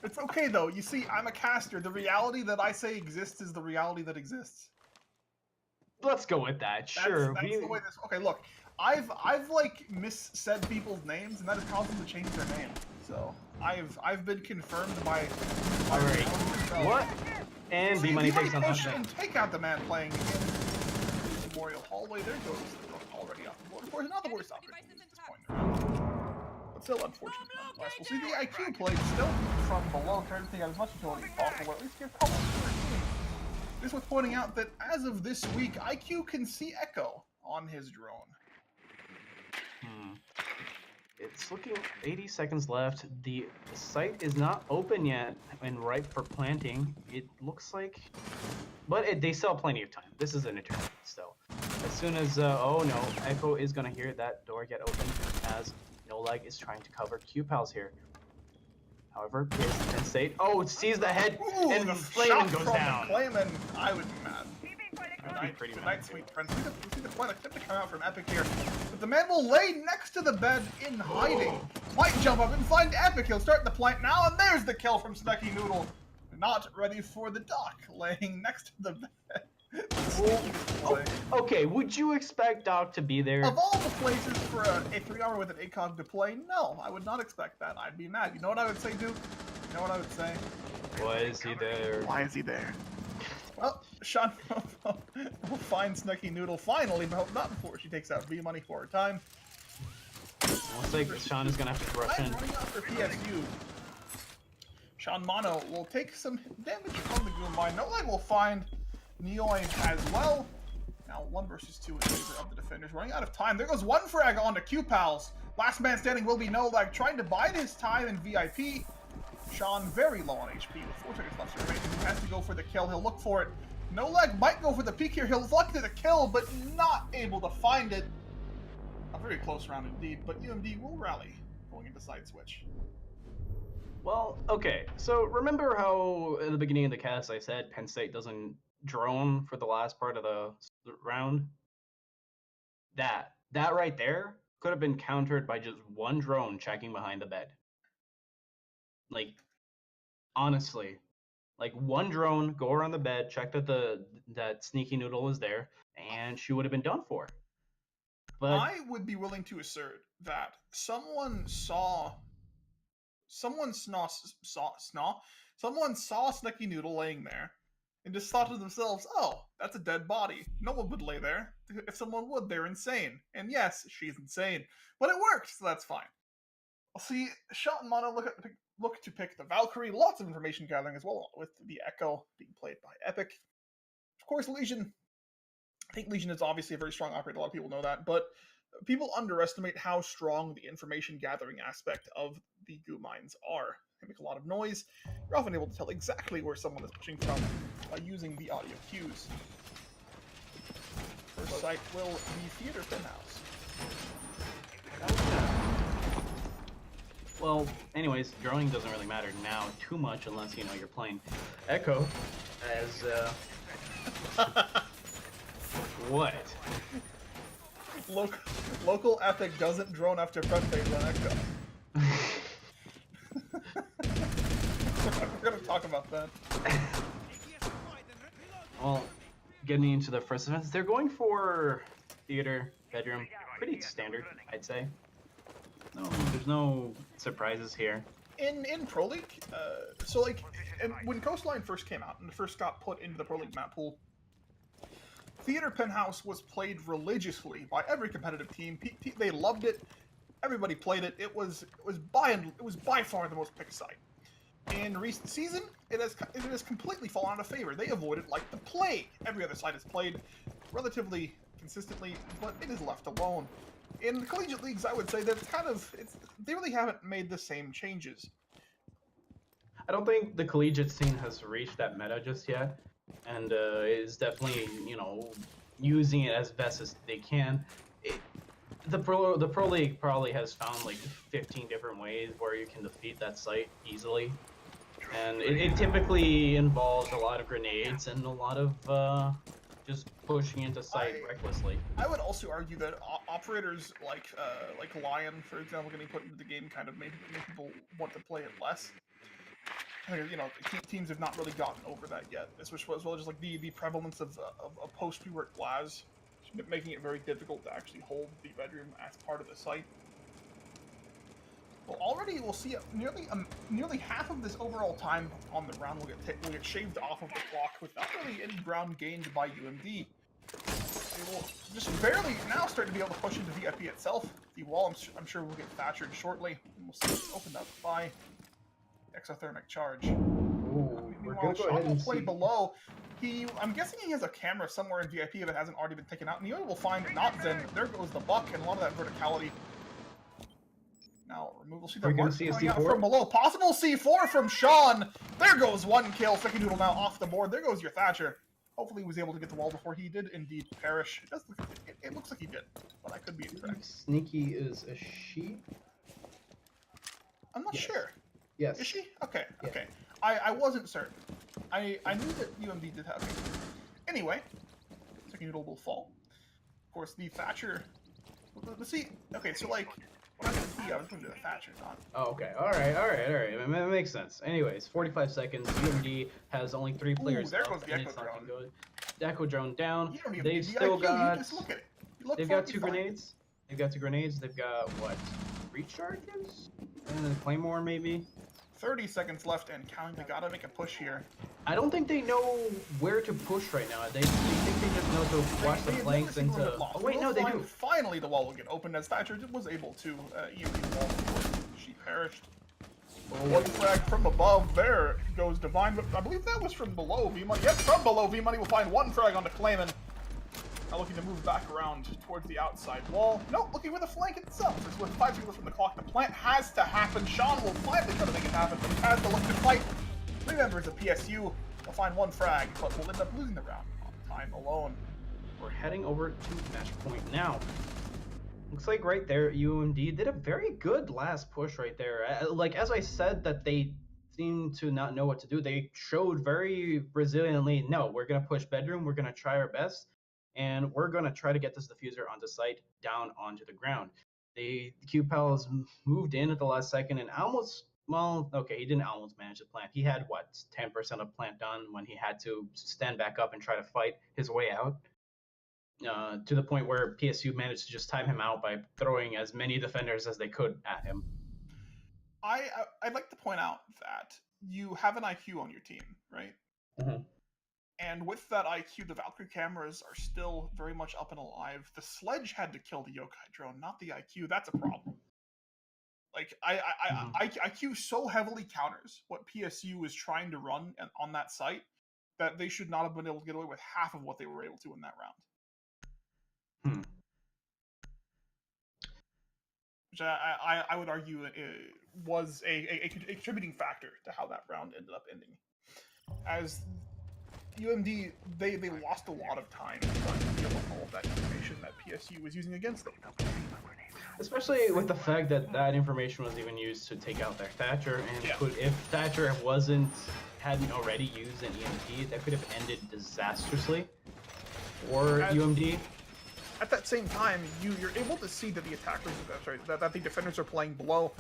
It's okay though. You see, I'm a caster. The reality that I say exists is the reality that exists. Let's go with that. Sure. That's the way this. Okay, look. I've like missaid people's names, and that has caused them to change their name. So I've been confirmed by. All right. What? And B Money takes on that. And take out the man playing in the Memorial Hallway. There goes already off the board. Of course, not the worst opportunity at this point in the round. But still unfortunate nonetheless. We'll see the IQ played still from below, trying to take out as much utility as possible, or at least give color to their team. This was pointing out that as of this week, IQ can see Echo on his drone. It's looking 80 seconds left. The site is not open yet and ripe for planting. It looks like, but they still have plenty of time. This is an eternity still. As soon as, oh no, Echo is gonna hear that door get open as No Leg is trying to cover Q-Pals here. However, Penn State, oh, it sees the head. Ooh, and the Flayman goes down. Flayman, I would be mad. Pretty Night, sweet friends. We see the point attempt to come out from Epic here, but the man will lay next to the bed in hiding. Might jump up and find Epic. He'll start the plant now, and there's the kill from Snucky Noodle. Not ready for the dock, laying next to the bed. Okay, would you expect Doc to be there? Of all the places for a 3-hour with an ACOG to play, no, I would not expect that. I'd be mad. You know what I would say, Duke? You know what I would say? Why is he there? Why is he there? Well, Sean will find Snucky Noodle finally, but not before she takes out V-Money for her time. Looks like Sean is going to have to rush in. Running out for PSU. Sean Mono will take some damage from the Goon Mine. No Leg will find Neoid as well. Now 1 versus 2 in favor of the defenders. Running out of time. There goes one frag on to Q-Pals. Last man standing will be No Leg, trying to bide his time in VIP. Sean very low on HP with 4 seconds left to remain. He has to go for the kill. He'll look for it. No Leg might go for the peek here. He'll luck to the kill, but not able to find it. A very close round indeed, but UMD will rally going into side switch. Well, okay. So remember how at the beginning of the cast I said Penn State doesn't drone for the last part of the round? That right there could have been countered by just one drone checking behind the bed. Like, honestly, like one drone, go around the bed, check that that Sneaky Noodle is there, and she would have been done for. But I would be willing to assert that someone saw Snucky Noodle laying there, and just thought to themselves, "Oh, that's a dead body. No one would lay there. If someone would, they're insane." And yes, she's insane, but it worked, so that's fine. I'll see. Shot and Mono look to pick the Valkyrie. Lots of information gathering as well, with the Echo being played by Epic. Of course, Legion. I think Legion is obviously a very strong operator. A lot of people know that, but people underestimate how strong the information gathering aspect of the goo mines are. They make a lot of noise. You're often able to tell exactly where someone is pushing from by using the audio cues. First site will be Theater Penthouse. well, anyways, droning doesn't really matter now too much unless you're playing Echo as what? Local Epic doesn't drone after prep phase on Echo. We're gonna talk about that. Well, getting into the first events, they're going for theater, bedroom, pretty standard, I'd say. No, there's no surprises here. In Pro League, so like, when Coastline first came out and first got put into the Pro League map pool, Theater Penthouse was played religiously by every competitive team. They loved it. Everybody played it. It was by far the most picked site. In recent season, it has completely fallen out of favor. They avoid it like the plague. Every other site is played relatively consistently, but it is left alone. In collegiate leagues, I would say that they really haven't made the same changes. I don't think the collegiate scene has reached that meta just yet, and is definitely, you know, using it as best as they can. The pro league probably has found like 15 different ways where you can defeat that site easily, and it typically involves a lot of grenades and a lot of just pushing into site recklessly. I would also argue that operators like Lion, for example, getting put into the game kind of made people want to play it less. You know, teams have not really gotten over that yet. As well as like the prevalence of post-rework Blaz, making it very difficult to actually hold the bedroom as part of the site. Well, already we'll see nearly half of this overall time on the round will get shaved off of the clock without really any ground gained by UMD. They will just barely now start to be able to push into VIP itself. The wall, I'm sure, will get Thatchered shortly, and we'll see it opened up by exothermic charge. Ooh, we're gonna go ahead and play see. below. I'm guessing he has a camera somewhere in VIP if it hasn't already been taken out. Neo will find not Zen. There goes the buck and a lot of that verticality. Now removal. See the We're gonna mark see a coming out C4 from below. Possible C4 from Sean. There goes one kill. Second Doodle now off the board. There goes your Thatcher. Hopefully he was able to get the wall before he did indeed perish. It looks like he did, but I could be incorrect. Sneaky is a she? I'm not sure. Yes. Is she? Okay, Yeah. okay. I wasn't certain. I knew that UMD did have it. Anyway, Second Noodle will fall. Of course, the Thatcher... Let's see... Okay, so like... When I said he, I was going to do the Thatcher, not... Oh, okay. Alright. That makes sense. Anyways, 45 seconds. UMD has only 3 players there left, goes the and Echo it's looking Drone. good. The Echo Drone down. You don't even They've need the still IQ, got... you just look at it. You look They've for it, got you 2 find it. grenades. They've got 2 grenades. They've got, what? 3 charges? And a Claymore, maybe? 30 seconds left and counting. They gotta make a push here. I don't think they know where to push right now. They think they just know to watch the flanks into... Oh, wait, no, they do. Finally, the wall will get opened as Thatcher was able to EMP the wall before she perished. One frag from above. There goes Divine, but I believe that was from below V-Money. Yep, from below V-Money will find one frag onto Clayman. Now looking to move back around towards the outside wall. Nope, looking with the flank itself. It's with 5 seconds from the clock. The plant has to happen. Sean will finally try to make it happen, but he has to look to fight. 3 members of PSU will find 1 frag, but will end up losing the round on time alone. We're heading over to match point now. Looks like right there, UMD did a very good last push right there. Like, as I said that they seem to not know what to do, they showed very resiliently, no, we're going to push bedroom, we're going to try our best, and we're going to try to get this diffuser onto site, down onto the ground. The Q-Pals moved in at the last second and almost, well, okay, he didn't almost manage the plant. He had, what, 10% of plant done when he had to stand back up and try to fight his way out. To the point where PSU managed to just time him out by throwing as many defenders as they could at him. I'd like to point out that you have an IQ on your team, right? Mm-hmm. And with that IQ, the Valkyrie cameras are still very much up and alive. The Sledge had to kill the Yokai drone, not the IQ. That's a problem. Like, IQ so heavily counters what PSU is trying to run on that site that they should not have been able to get away with half of what they were able to in that round. Which I would argue was a contributing factor to how that round ended up ending. As UMD, they lost a lot of time trying to deal with all of that information that PSU was using against them. Especially with the fact that that information was even used to take out their Thatcher, and if Thatcher hadn't already used an EMP, that could have ended disastrously for UMD. At that same time, you're able to see that the attackers, that the defenders are playing below.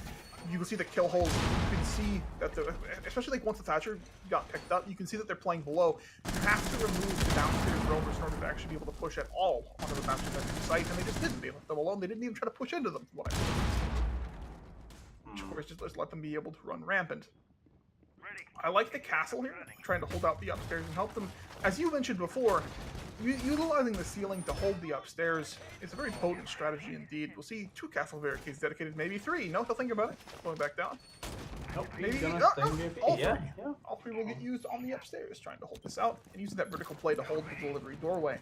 You can see the kill holes. You can see that especially like once the Thatcher got picked up, you can see that they're playing below. You have to remove the downstairs roamers in order to actually be able to push at all onto the master site, and they just didn't. They left them alone. They didn't even try to push into them. What I Which of course just let them be able to run rampant. I like the castle here, trying to hold out the upstairs and help them. As you mentioned before, utilizing the ceiling to hold the upstairs is a very potent strategy indeed. We'll see 2 castle barricades dedicated, maybe 3. No, he'll think about it. Going back down. Nope, maybe all 3. All 3 will get used on the upstairs, trying to hold this out and using that vertical play to hold the delivery doorway.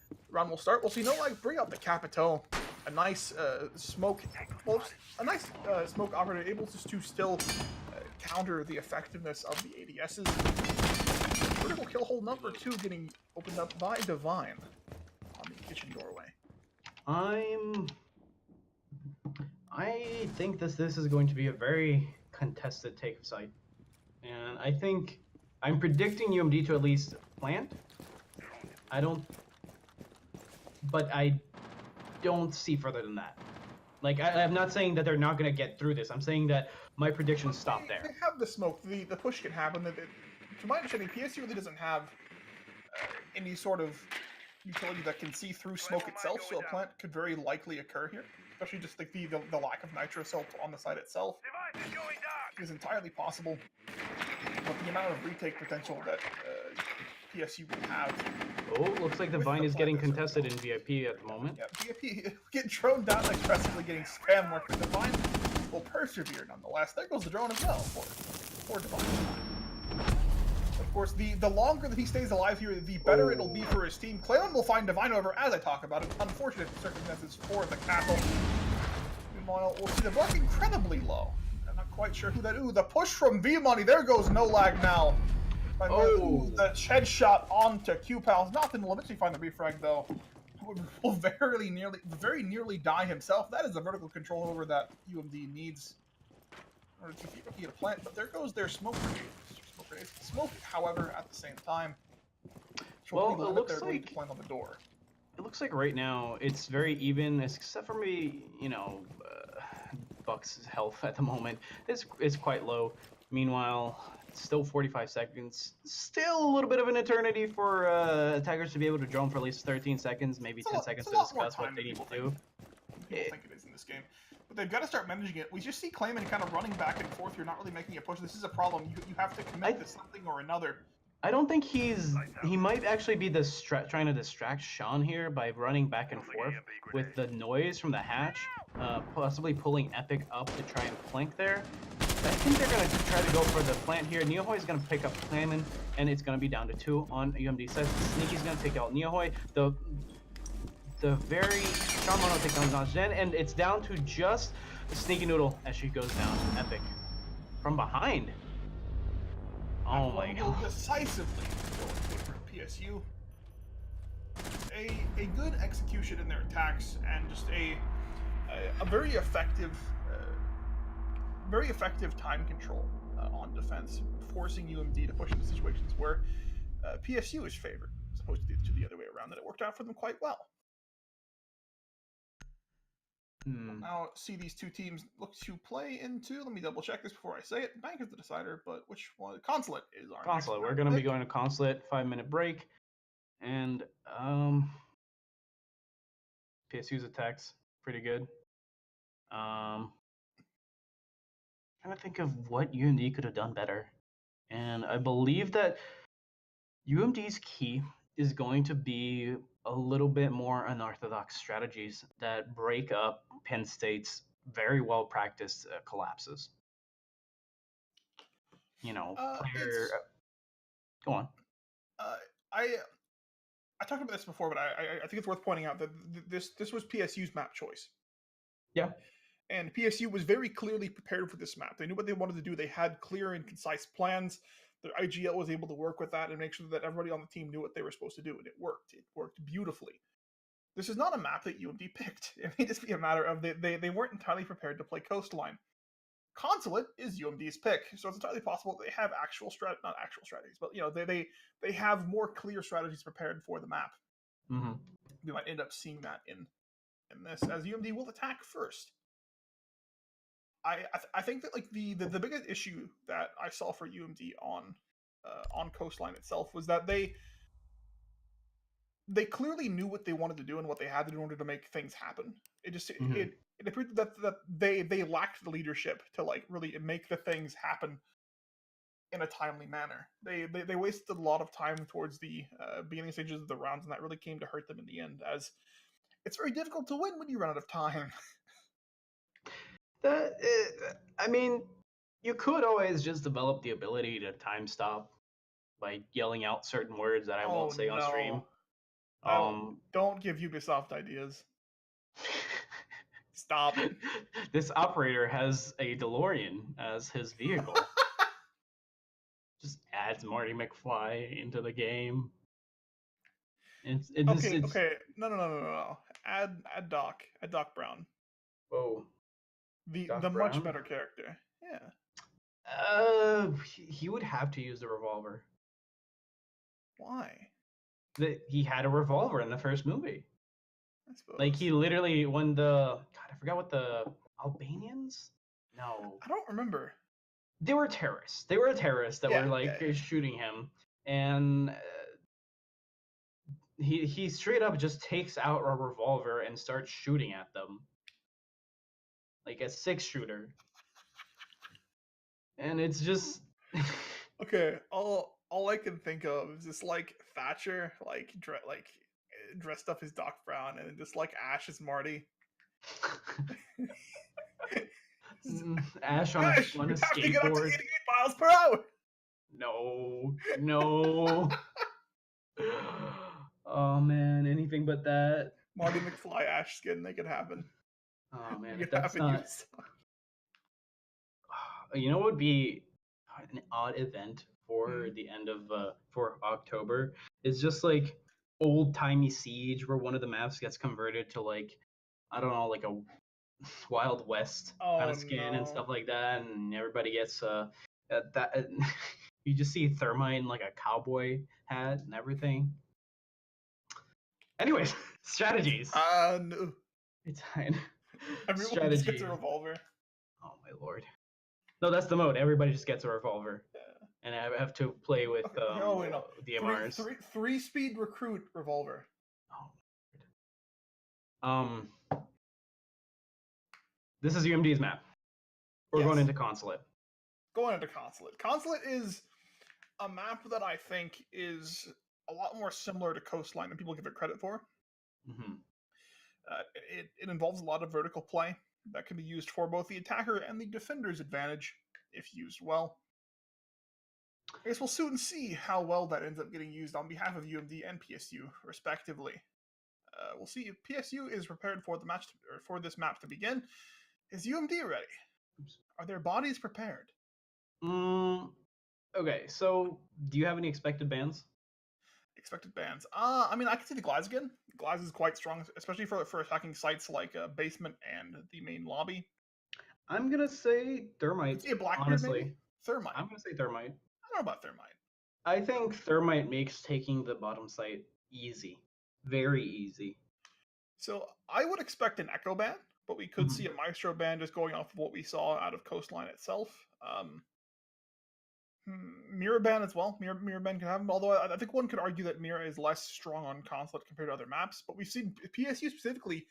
The round will start. We'll see no lag. Bring out the Capito. a nice smoke, well, a nice smoke operator able to still counter the effectiveness of the ADSs. Vertical kill hole number 2 getting opened up by Divine on the kitchen doorway. I think this is going to be a very contested take of site, and I think I'm predicting UMD to at least plant. But I don't see further than that. Like, I'm not saying that they're not going to get through this. I'm saying that my predictions stop there. They have the smoke. The push can happen. To my understanding, PSU really doesn't have any sort of utility that can see through smoke itself, so a plant could very likely occur here. Especially just like the lack of nitro cell on the site itself is entirely possible. But the amount of retake potential that PSU will have. Oh, looks like the Vine is getting contested in VIP at the moment. Yeah, VIP getting droned down, aggressively getting spam work, but the Vine will persevere nonetheless. There goes the drone as well for Divine. Of course, the longer that he stays alive here, the better it'll be for his team. Clayton will find Divine, however, as I talk about it. Unfortunate circumstances for the castle. Meanwhile, we'll see the block incredibly low. I'm not quite sure who that. Ooh, the push from V-Money. There goes No Lag now. Ooh, the headshot onto Q-Pals. Nothing will eventually find the refrag, though. Will very nearly die himself. That is the vertical control over that UMD needs in order to keep looking at a plant. But there goes their smoke grenade. Smoke, however, at the same time. Well, it looks they're like going to plant on the door. It looks like right now it's very even, except for me. Buck's health at the moment is quite low. Meanwhile, it's still 45 seconds. Still a little bit of an eternity for attackers to be able to drone for at least 13 seconds, maybe 10 seconds to discuss what they need to do. People think it is in this game. But they've got to start managing it. We just see Clayman kind of running back and forth. You're not really making a push. This is a problem. You have to commit to something or another. I don't think he might actually be trying to distract Sean here by running back and forth with the noise from the hatch, possibly pulling Epic up to try and flank there. I think they're going to try to go for the plant here. Neohoy is going to pick up Clayman, and it's going to be down to 2 on UMD side. Sneaky's going to take out Neohoy. The very Sean Mono takes down Jen, and it's down to just Sneaky Noodle as she goes down. Epic from behind. Oh my god. Decisively going for PSU. A good execution in their attacks and just a very effective time control on defense, forcing UMD to push into situations where PSU is favored, as opposed to the other way around, and it worked out for them quite well. We'll now see these two teams look to play into. Let me double check this before I say it. Bank is the decider, but which one? Consulate is our Consulate. We're going to be going to Consulate. 5-minute break, and PSU's attacks pretty good. Trying to think of what UMD could have done better, and I believe that UMD's key is going to be a little bit more unorthodox strategies that break up Penn State's very well practiced collapses. Go on. I talked about this before, but I think it's worth pointing out that this was PSU's map choice. Yeah. And PSU was very clearly prepared for this map. They knew what they wanted to do. They had clear and concise plans. Their IGL was able to work with that and make sure that everybody on the team knew what they were supposed to do, and it worked. It worked beautifully. This is not a map that UMD picked. It may just be a matter of they weren't entirely prepared to play Coastline. Consulate is UMD's pick, so it's entirely possible they have not actual strategies, but they have more clear strategies prepared for the map. Mm-hmm. We might end up seeing that in this, as UMD will attack first. I think that like the biggest issue that I saw for UMD on Coastline itself was that they clearly knew what they wanted to do and what they had to do in order to make things happen. It just it appeared that they lacked the leadership to like really make the things happen in a timely manner. They wasted a lot of time towards the beginning stages of the rounds, and that really came to hurt them in the end, as it's very difficult to win when you run out of time. I mean, you could always just develop the ability to time stop by yelling out certain words that I won't say on stream. Don't give Ubisoft ideas. Stop it. This operator has a DeLorean as his vehicle. Just adds Marty McFly into the game. Okay. No. Add Doc. Add Doc Brown. Whoa. The Brown? much better character. Yeah. He would have to use the revolver. Why? He had a revolver in the first movie. I suppose. Like he literally when I forgot what the Albanians? No. I don't remember. They were terrorists. They were terrorists that were shooting him, and he straight up just takes out a revolver and starts shooting at them, like a 6-shooter. And it's just okay. All I can think of is just like Thatcher, like dressed up as Doc Brown, and just like Ash as Marty. Ash on a skateboard. To get up to 88 miles per hour. No. Oh man, anything but that. Marty McFly Ash skin, make it happen. Oh man, if that's not. You know what would be an odd event for the end of for October is just like old timey Siege where one of the maps gets converted to like I don't know like a Wild West kind of skin and stuff like that, and everybody gets that. You just see Thermite in like a cowboy hat and everything. Anyways, strategies. No. It's fine. Everyone just gets a revolver. Oh my lord. No, that's the mode. Everybody just gets a revolver. Yeah. And I have to play with DMRs. Three-speed recruit revolver. Oh. This is UMD's map. We're going into Consulate. Consulate is a map that I think is a lot more similar to Coastline than people give it credit for. Mm-hmm. It involves a lot of vertical play that can be used for both the attacker and the defender's advantage if used well. I guess we'll soon see how well that ends up getting used on behalf of UMD and PSU, respectively. We'll see if PSU is prepared for the match for this map to begin. Is UMD ready? Are their bodies prepared? Okay, so do you have any expected bans? I mean, I can see the Glass again. Glass is quite strong, especially for attacking sites like basement and the main lobby. I'm gonna say Thermite. See a Blackbeard, honestly, maybe? Thermite. I'm gonna say Thermite. I don't know about Thermite. I think Thermite makes taking the bottom site easy, very easy. So I would expect an Echo ban, but we could see a Maestro ban just going off of what we saw out of Coastline itself. Mirror ban as well. Mirror ban can happen, although I think one could argue that Mirror is less strong on Consulate compared to other maps, but we've seen PSU specifically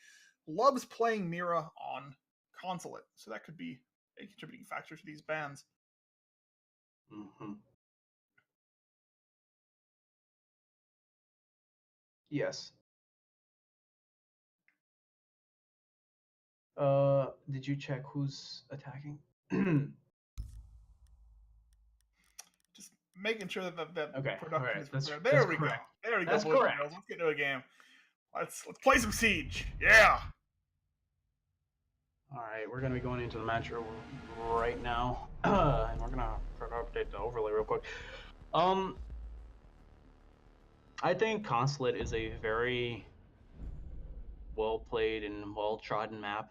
loves playing Mirror on Consulate, so that could be a contributing factor to these bans. Mm-hmm. Yes. Did you check who's attacking? Just making sure that okay. production is prepared. There we correct. go. There we go. That's correct. Let's get into a game. Let's play some Siege. Yeah. All right, we're gonna be going into the match right now, and we're gonna update the overlay real quick. I think Consulate is a very well played and well trodden map,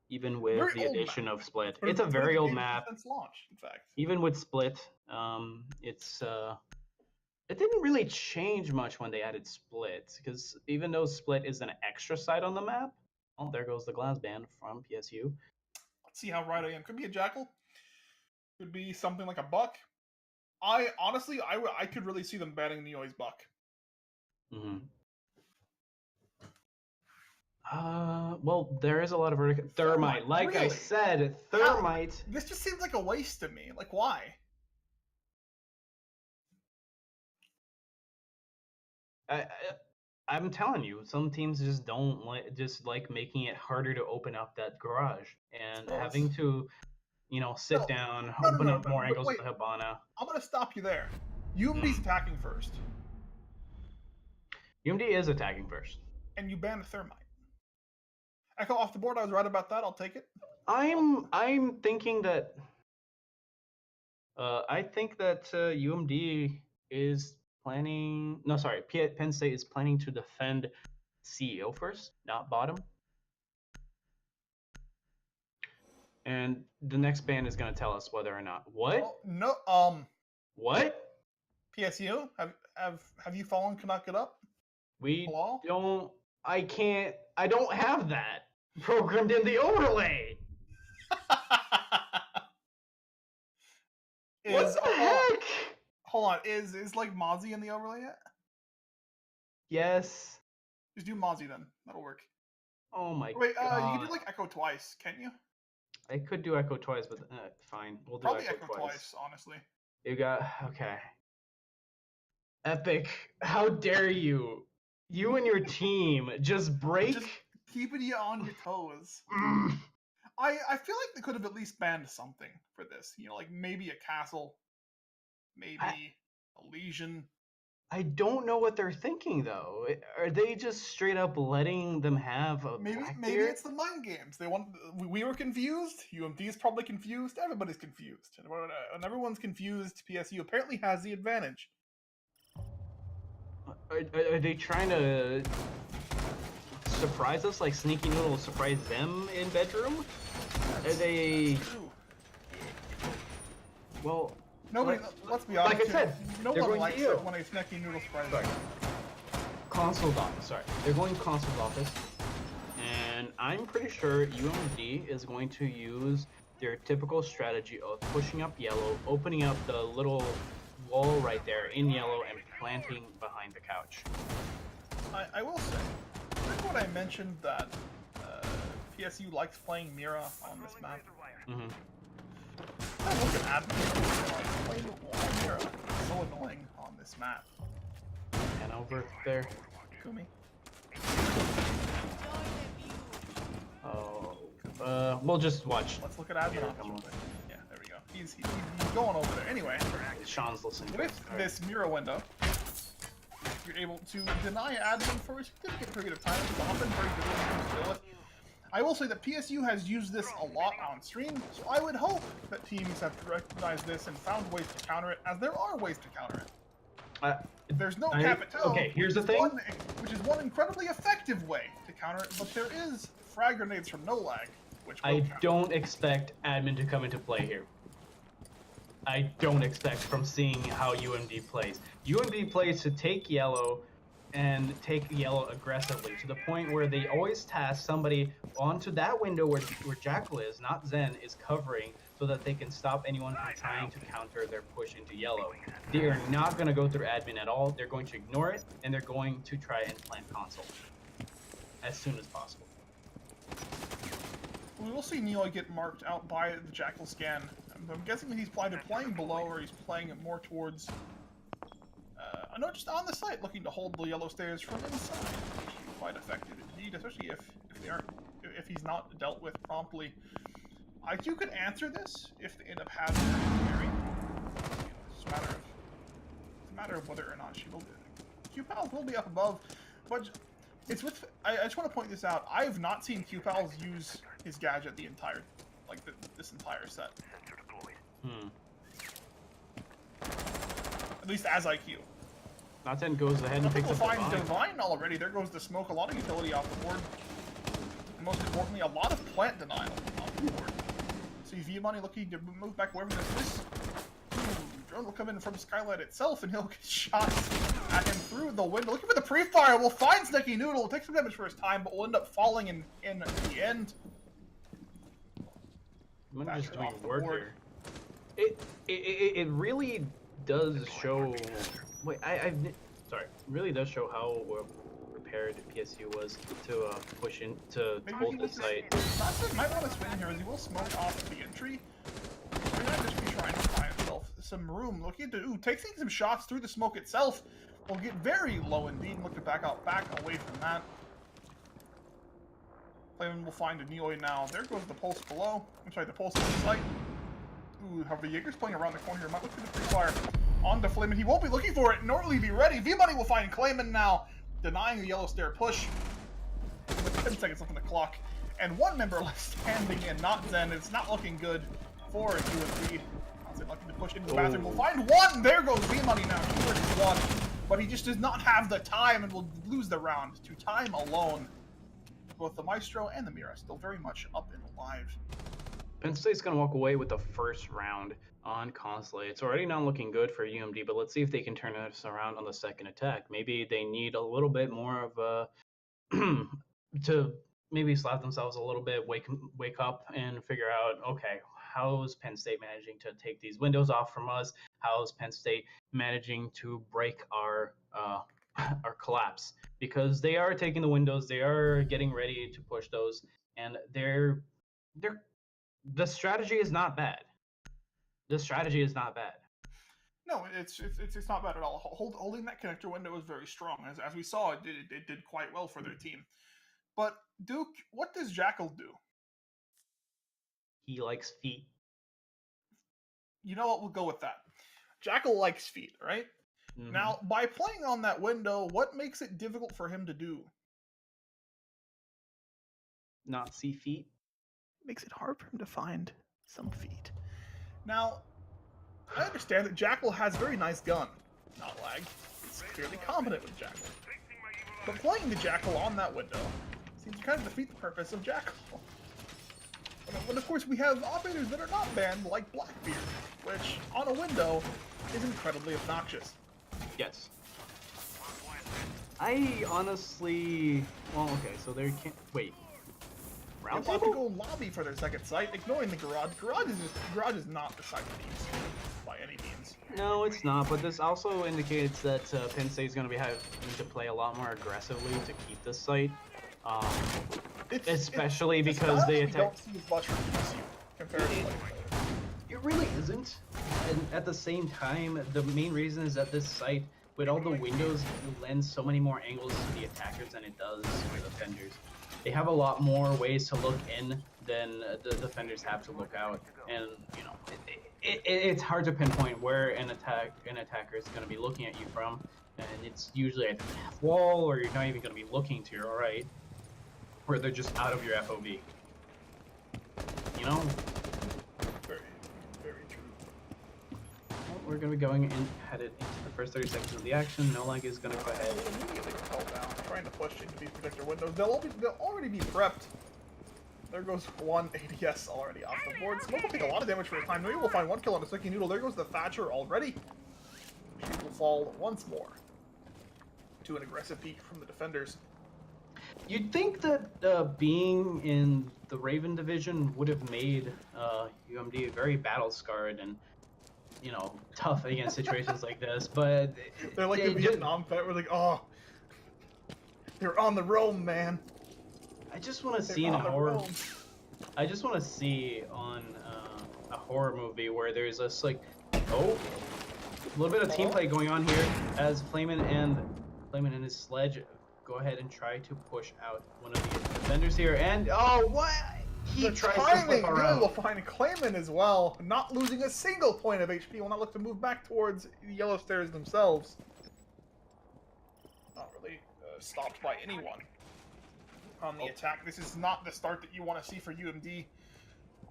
even with very the addition of Split. But it's a very old map. Since launch, in fact. Even with Split, it didn't really change much when they added Split, because even though Split is an extra site on the map, oh, there goes the Glass Band from PSU. Let's see how right I am. Could be a Jackal. Could be something like a Buck. I could really see them banning Neo's Buck. Mm-hmm. Well, there is a lot of vertical Thermite. Like really? I said, Thermite. How? This just seems like a waste to me. Like, why? I'm telling you, some teams just don't like making it harder to open up that garage and having to, sit down, open up more angles with the Hibana. I'm gonna stop you there. UMD's attacking first. UMD is attacking first. And you ban a Thermite. Echo off the board. I was right about that. I'll take it. I'm thinking that. I think that UMD is planning. No, sorry, Penn State is planning to defend CEO first, not bottom. And the next band is going to tell us whether or not. What? Oh, no. What? PSU, have you fallen? Cannot get up. We Hello? don't. I can't. I don't have that programmed in the overlay. What the heck? Hold on. Is like Mozzie in the overlay yet? Yes. Just do Mozzie then. That'll work. Oh my Wait, god. you can do like Echo twice, can't you? I could do Echo twice, but fine. We'll do Probably Echo twice, honestly. You got okay. Epic. How dare you? You and your team just break. Just keeping you on your toes. I feel like they could have at least banned something for this. You know, like maybe a castle, maybe a legion. I don't know what they're thinking though. Are they just straight up letting them have a maybe it's the mind games. We were confused. UMD is probably confused. Everybody's confused. And when everyone's confused, PSU apparently has the advantage. Are they trying to surprise us like Sneaky Noodle surprised them in bedroom? Are they? True. Well, nobody. Let's be honest. Like I said, no one likes it when a Sneaky Noodle surprises them. Consul's office. Sorry, they're going to Consul's office, and I'm pretty sure UMD is going to use their typical strategy of pushing up yellow, opening up the little wall right there in yellow, and planting behind the couch. I will say, remember what I mentioned that PSU likes playing Mira on this map? Mm-hmm. Look at admin. Playing Mira. It's so annoying on this map. And over there. Kumi. Oh, we'll just watch. Let's look at admin. Yeah, there we go. He's going over there. Anyway, Sean's listening. With this Mira window, you're able to deny admin for a significant period of time. It's often very difficult to deal with. I will say that PSU has used this a lot on stream, so I would hope that teams have recognized this and found ways to counter it, as there are ways to counter it. There's no Capitão, okay, here's the thing. Which is one incredibly effective way to counter it, but there is frag grenades from No Lag, which I don't expect admin to come into play here. I don't expect from seeing how UMD plays. UMD plays to take yellow and take yellow aggressively to the point where they always task somebody onto that window where Jackal is, not Zen, is covering so that they can stop anyone from trying to counter their push into yellow. They are not going to go through admin at all. They're going to ignore it, and they're going to try and plant console as soon as possible. We will see Neoi get marked out by the Jackal scan. I'm guessing that he's either playing below or he's playing it more towards... I know, just on the site, looking to hold the yellow stairs from inside, which is quite effective indeed, especially if he's not dealt with promptly. IQ could answer this if they end up having her carry. It's a matter of whether or not she will. QPals will be up above, but it's with. I just want to point this out. I have not seen QPals use his gadget the entire, this entire set. At least as IQ. Naten goes ahead and picks up the find Divine already. There goes the smoke. A lot of utility off the board. And most importantly, a lot of plant denial off the board. See V-Money looking to move back away from this. Drone will come in from Skylight itself, and he'll get shots at him through the window. Looking for the pre-fire. We'll find Sneaky Noodle. Will take some damage for his time, but will end up falling in the end. I'm just doing work here. It really does show. Wait, sorry. It really does show how prepared PSU was to push in to hold the site. Naten might want to swing here as he will smoke off the entry. He might just be trying to find himself some room. Looking to taking some shots through the smoke itself. Will get very low indeed and look to back away from that. Playman will find a Neoi now. There goes the pulse below. I'm sorry, the pulse on the site. Ooh, however, Jaeger's playing around the corner here. Might look for the pre-fire onto Flamin. He won't be looking for it, nor will he be ready. V-Money will find Clayman now, denying the yellow stair push. With 10 seconds left on the clock. and one member left standing in, not Zen. It's not looking good for UMD. Not looking to push into the bathroom. We'll find one! There goes V-Money now, 2 versus 1. But he just does not have the time and will lose the round to time alone. Both the Maestro and the Mira still very much up and alive. Penn State's going to walk away with the first round on Consulate. It's already not looking good for UMD, but let's see if they can turn this around on the second attack. Maybe they need a little bit more of a to maybe slap themselves a little bit, wake up and figure out, okay, how's Penn State managing to take these windows off from us? How's Penn State managing to break our collapse? Because they are taking the windows, they are getting ready to push those, and the strategy is not bad. The strategy is not bad. No, it's not bad at all. Holding that connector window is very strong. As we saw, it did quite well for their team. But Duke, what does Jackal do? He likes feet. You know what? We'll go with that. Jackal likes feet, right? Mm-hmm. Now, by playing on that window, what makes it difficult for him to do? Not see feet. Makes it hard for him to find some feet. Now, I understand that Jackal has a very nice gun. Not lag. It's clearly competent with Jackal. But playing the Jackal on that window seems to kind of defeat the purpose of Jackal. But of course, we have operators that are not banned, like Blackbeard, which, on a window, is incredibly obnoxious. Yes. I honestly... Well, okay, so they can't... Wait. Round table? They have to go lobby for their second site, ignoring the garage. Garage is not the site of these, by any means. No, it's not, but this also indicates that Penn State is going to be having to play a lot more aggressively to keep this site. Especially because they attack. Don't see as much from PSU compared to it really isn't. And at the same time, the main reason is that this site, with all the windows, lends so many more angles to the attackers than it does to the defenders. They have a lot more ways to look in than the defenders have to look out, and you know it's hard to pinpoint where an attacker is going to be looking at you from, and it's usually at the half wall, or you're not even going to be looking to your right, where they're just out of your FOV. You know? Very, very true. Well, we're going to be going in, headed into the first 30 seconds of the action. No lag is going to go ahead. Immediately call down, trying to push into these protector windows. They'll already be prepped. There goes one ADS already off the board. Smoke will take a lot of damage for the time. Maybe we'll find one kill on a Sticky Noodle. There goes the Thatcher already. She will fall once more to an aggressive peek from the defenders. You'd think that being in the Raven division would have made UMD very battle-scarred and, you know, tough against situations like this, but... They're like the Vietnam vet. We're like, oh, they're on the roam, man. I just want to see in a horror... I just want to see on a horror movie where there's this, like, a little bit of team play going on here as Flayman and his sledge go ahead and try to push out one of the defenders here, and what? He tries to flip around. Will find Clayman as well, not losing a single point of HP. Will not look to move back towards the yellow stairs themselves. Not really stopped by anyone on the attack. This is not the start that you want to see for UMD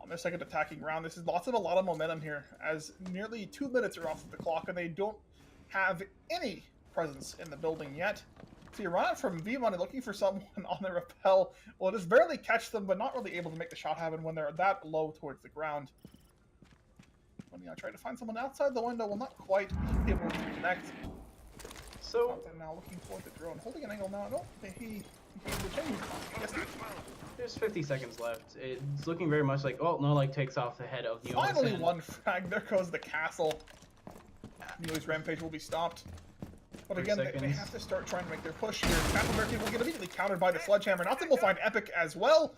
on their second attacking round. This is a lot of momentum here, as nearly 2 minutes are off the clock, and they don't have any presence in the building yet. So you run out from V-Money looking for someone on their rappel. Well, just barely catch them, but not really able to make the shot happen when they're that low towards the ground. When you try to find someone outside the window, will not quite be able to connect. So they're now looking for the drone, holding an angle now. No, he will change. Yes, there's 50 seconds left. It's looking very much like, no lag takes off the head of Neil. Finally, one frag. There goes the castle. Neil's rampage will be stopped. But again, they have to start trying to make their push here. Castle American will get immediately countered by the sledgehammer. Nothing will find Epic as well,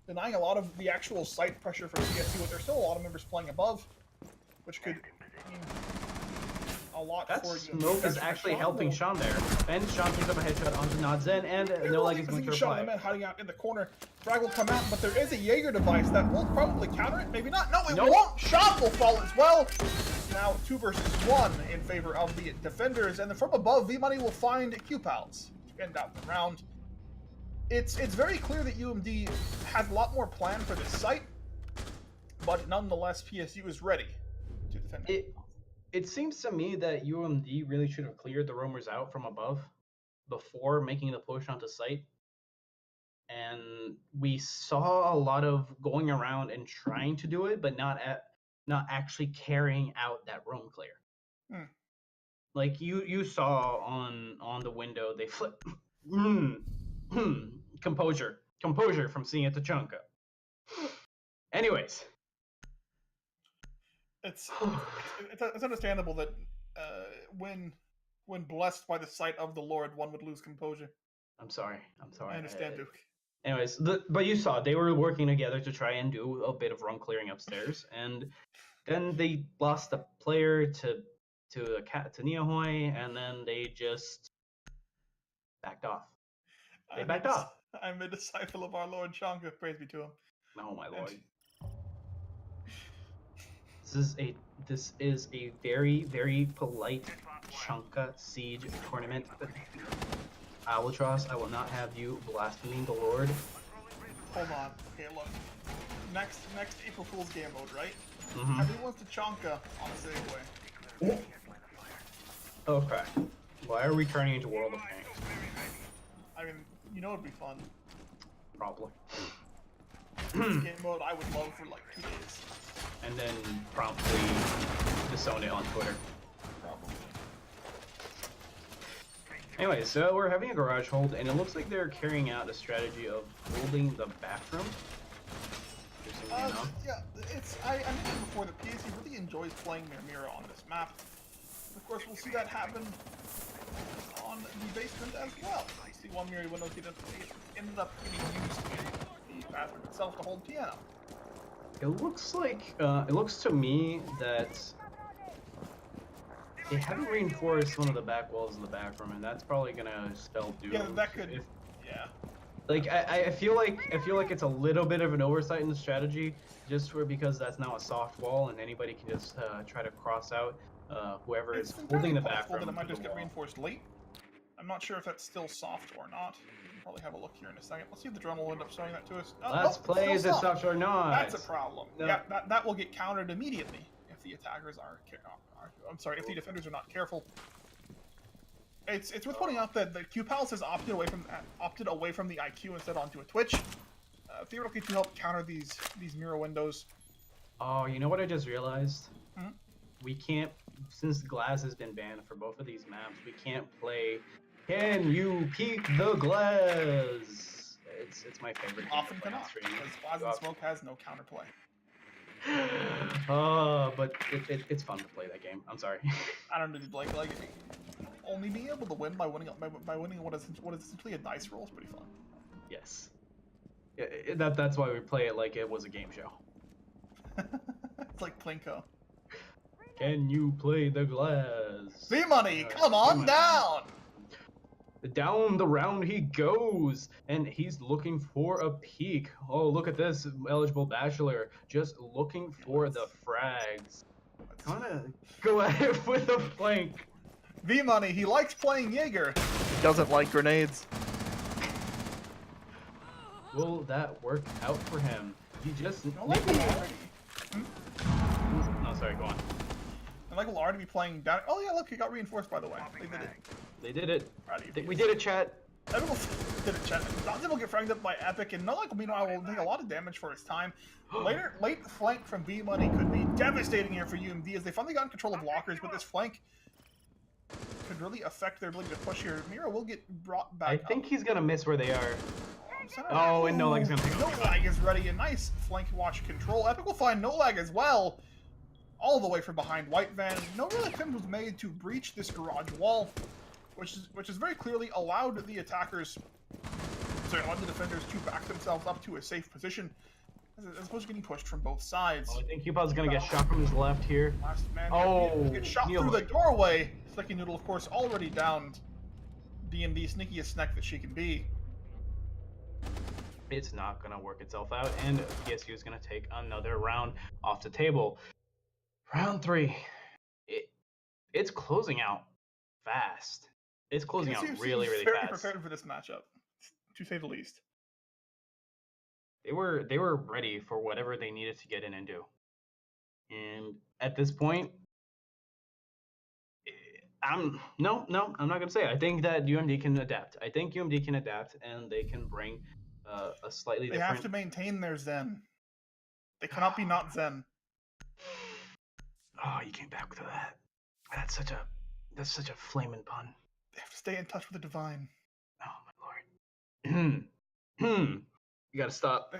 denying a lot of the actual site pressure for PSU, but there's still a lot of members playing above, which could mean a lot for you. That smoke is actually helping Sean there. And Sean picks up a headshot onto Nadzen, and no lag is going to reply. Sean hiding out in the corner. Frag will come out, but there is a Jaeger device that will probably counter it. Maybe not. No, it won't. Sean will fall as well. Now 2 versus 1 in favor of the defenders, and then from above, V-Money will find Q-Pals to end out the round. it's very clear that UMD had a lot more planned for this site, but nonetheless, PSU is ready to defend it. It seems to me that UMD really should have cleared the roamers out from above before making the push onto site. And we saw a lot of going around and trying to do it, but not actually carrying out that roam clear. Like you saw on the window, they flip. Composure from seeing it to Chunka. Anyways, it's understandable that when blessed by the sight of the Lord, one would lose composure. I'm sorry. I understand, Duke. Anyways, but you saw they were working together to try and do a bit of run clearing upstairs, and then they lost a player to Niahoy, and then they just backed off. They backed off. I'm a disciple of our Lord Chanka, praise be to him. Oh my lord. This is a very, very polite Chanka Siege tournament. Albatross, I will not have you blaspheming the Lord. Hold on. Okay, look. Next April Fool's game mode, right? Mm-hmm. Everyone's to Chanka on a segue. Okay. Why are we turning into World of Tanks? I mean, you know it'd be fun. Probably. Game mode I would love for like 2 days. And then promptly disown it on Twitter. Probably. Anyway, so we're having a garage hold, and it looks like they're carrying out a strategy of holding the bathroom. Yeah, I mentioned before that PSU really enjoys playing Mira on this map. Of course, we'll see that happen on the basement as well. You see one Mira window ended up getting used in the bathroom itself to hold piano. It looks like, it looks to me that they haven't reinforced one of the back walls of the back room, and that's probably gonna spell doom. Yeah, that could. Yeah. Like I feel like it's a little bit of an oversight in the strategy, just because that's now a soft wall, and anybody can just try to cross out whoever is holding the back room. That it might just get reinforced late. I'm not sure if that's still soft or not. We can probably have a look here in a second. Let's see if the drone will end up showing that to us. Let's play is it soft or not? That's a problem. No. Yeah, that will get countered immediately if the attackers are. I'm sorry, if the defenders are not careful. It's worth pointing out that the Q Palace has opted away from the IQ instead onto a Twitch, theoretically to help counter these mirror windows. Oh, you know what I just realized? Hmm? We can't, since glass has been banned for both of these maps, we can't play Can You Peek the Glass? It's my favorite. Often cannot, because Glass and Smoke has no counterplay. But it's fun to play that game. I'm sorry. I don't really like only being able to win by winning what is essentially a dice roll is pretty fun. Yes. That's why we play it like it was a game show. It's like Plinko. Can you play the glass? V-Money, come on down! Down the round he goes, and he's looking for a peek. Oh, look at this eligible bachelor, just looking for the frags. Gonna go at it with a flank. V-Money, he likes playing Jaeger. He doesn't like grenades. Will that work out for him? He just... No, sorry, go on. And like will already be playing down... Oh yeah, look, he got reinforced by the way. They did it. They did it. We did it, chat. Everyone did it, chat. Dante will get fragged up by Epic, and Nulak, meanwhile, will take a lot of damage for his time. Late flank from V-Money could be devastating here for UMD as they finally got in control of lockers, but this flank could really affect their ability to push here. Mira will get brought back. I think he's gonna miss where they are. Oh, and No Lag is gonna take No Lag is ready. A nice flank watch control. Epic will find No Lag as well, all the way from behind White Van. No real attempt was made to breach this garage wall, which is very clearly allowed the attackers, allowed the defenders to back themselves up to a safe position, as opposed to getting pushed from both sides. Oh, I think Cupid's gonna get shot from his left here. Last man get shot Neil. through the doorway. Flicky Noodle, of course, already downed. DMD, sneakiest snack that she can be. It's not gonna work itself out, and PSU is gonna take another round off the table. Round 3. It's closing out fast. It's closing out really, really very fast. Prepared for this matchup. to say the least. They were ready for whatever they needed to get in and do. And at this point, I'm not gonna say it. I think that UMD can adapt. I think UMD can adapt, and they can bring a slightly They different. have to maintain their zen. They cannot be not zen. Oh, you came back to that. That's such a flaming pun. They have to stay in touch with the divine. Oh my lord. You gotta stop.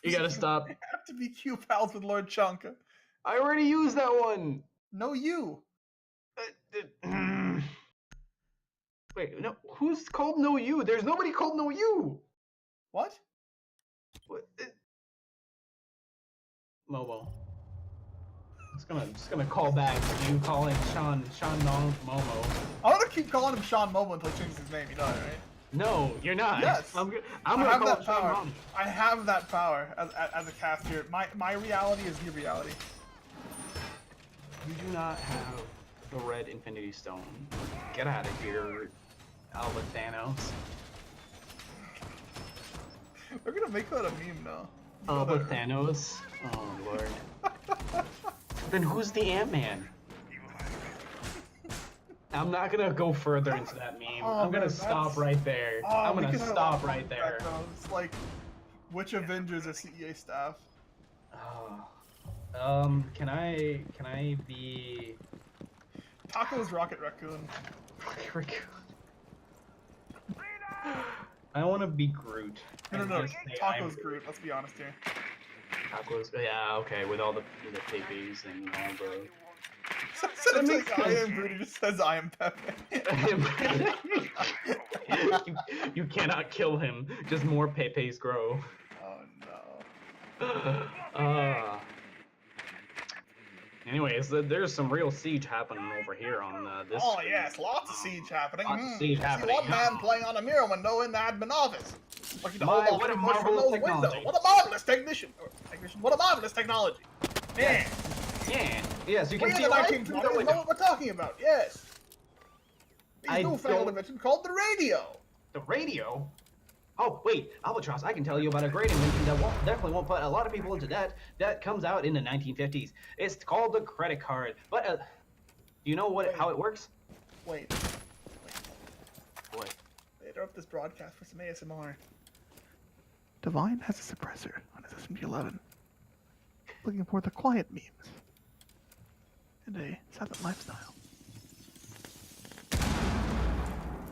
You gotta stop. They have to be Q pals with Lord Chanka. I already used that one. No, you. Wait, no. Who's called No You? There's nobody called No You. What? What? Momo. Just gonna call back to you calling Sean Momo. I'm gonna keep calling him Sean Momo until he changes his name. You know that, right? No, you're not. Yes. I'm I gonna have call that him Sean power. Momo. I have that power as a caster. My reality is your reality. You do not have the red Infinity Stone. Get out of here, Alba Thanos. We're gonna make that a meme now. Alba Thanos? Oh lord. Then who's the Ant-Man? I'm not gonna go further into that meme. Oh, I'm gonna man, stop right there. Oh, I'm we gonna can have a stop lot right of there. background. It's like, which Avengers are CEA staff? Can I be Taco's Rocket Raccoon. I want to be Groot. No. Just say Taco's I'm Groot. Let's be honest here. Taco's, yeah, okay, with all the Pepes and all the. Instead of makes saying I sense. am Groot, he just says I am Pepe. you cannot kill him. Just more Pepes grow. Oh no. Anyways, there's some real siege happening over here on this. Oh screen. yes, lots of siege happening. Lots of siege See happening. one man playing on a mirror window in the admin office. Looking to My, hold off what a any push from marvelous those technology. windows. What a marvelous technician. What a marvelous technology. Yeah. Yeah. Yes, you We can in see the right 1920s through know the window. what we're talking about. Yes. I These newfangled don't- invention called the radio. The radio? Oh, wait, Albatross, I can tell you about a great invention that definitely won't put a lot of people into debt. That comes out in the 1950s. It's called the credit card. But, do you know how it works? Wait. What? They interrupt this broadcast for some ASMR. Divine has a suppressor on his SMG-11. Looking for the quiet memes. And a silent lifestyle.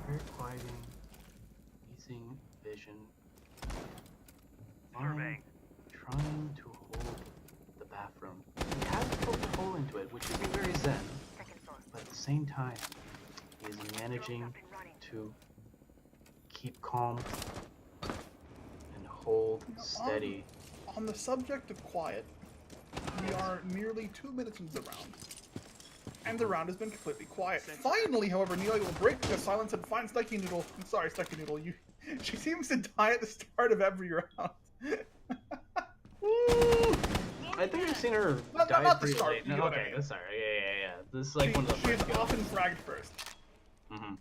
Very quieting, easing vision. I'm trying to hold the bathroom. He has poked a hole into it, which isn't very zen. But at the same time, he is managing to keep calm and hold steady. On the subject of quiet, we are nearly 2 minutes into the round. And the round has been completely quiet. Finally, however, Neil will break the silence and find Sticky Noodle. I'm sorry, Sticky Noodle. She seems to die at the start of every round. I think I've seen her Not die the pretty start, late. you No, know what I okay, mean. that's alright. Yeah. This is like one of the She is first kills. often fragged first. Mm-hmm.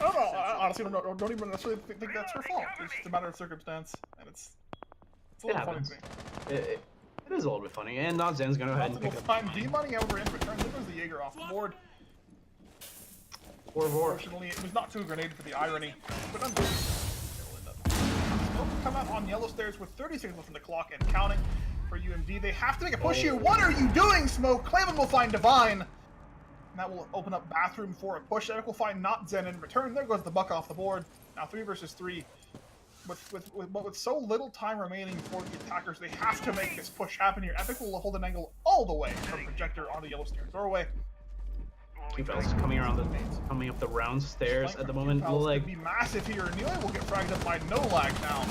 I don't know. I honestly don't even necessarily think that's her fault. It's just a matter of circumstance, and it's a little funny to me. It is a little bit funny, and Not Zen's gonna go ahead and pick up Time D-Money, however, in return, there was the Jaeger off the board. Unfortunately, it was not too grenade for the irony, but unfortunately, it'll end up. Smoke will come out on yellow stairs with 30 seconds left on the clock and counting for UMD. They have to make a push here. What are you doing, Smoke? Clayman will find Divine. And that will open up bathroom for a push. Epic will find Not Zen in return. There goes the buck off the board. Now 3 versus 3. With so little time remaining for the attackers, they have to make this push happen here. Epic will hold an angle all the way from Projector onto Yellow Stairs doorway. Q-Bells coming up the round stairs at the moment. Could be massive here. Neely will get fragged up by No Lag now.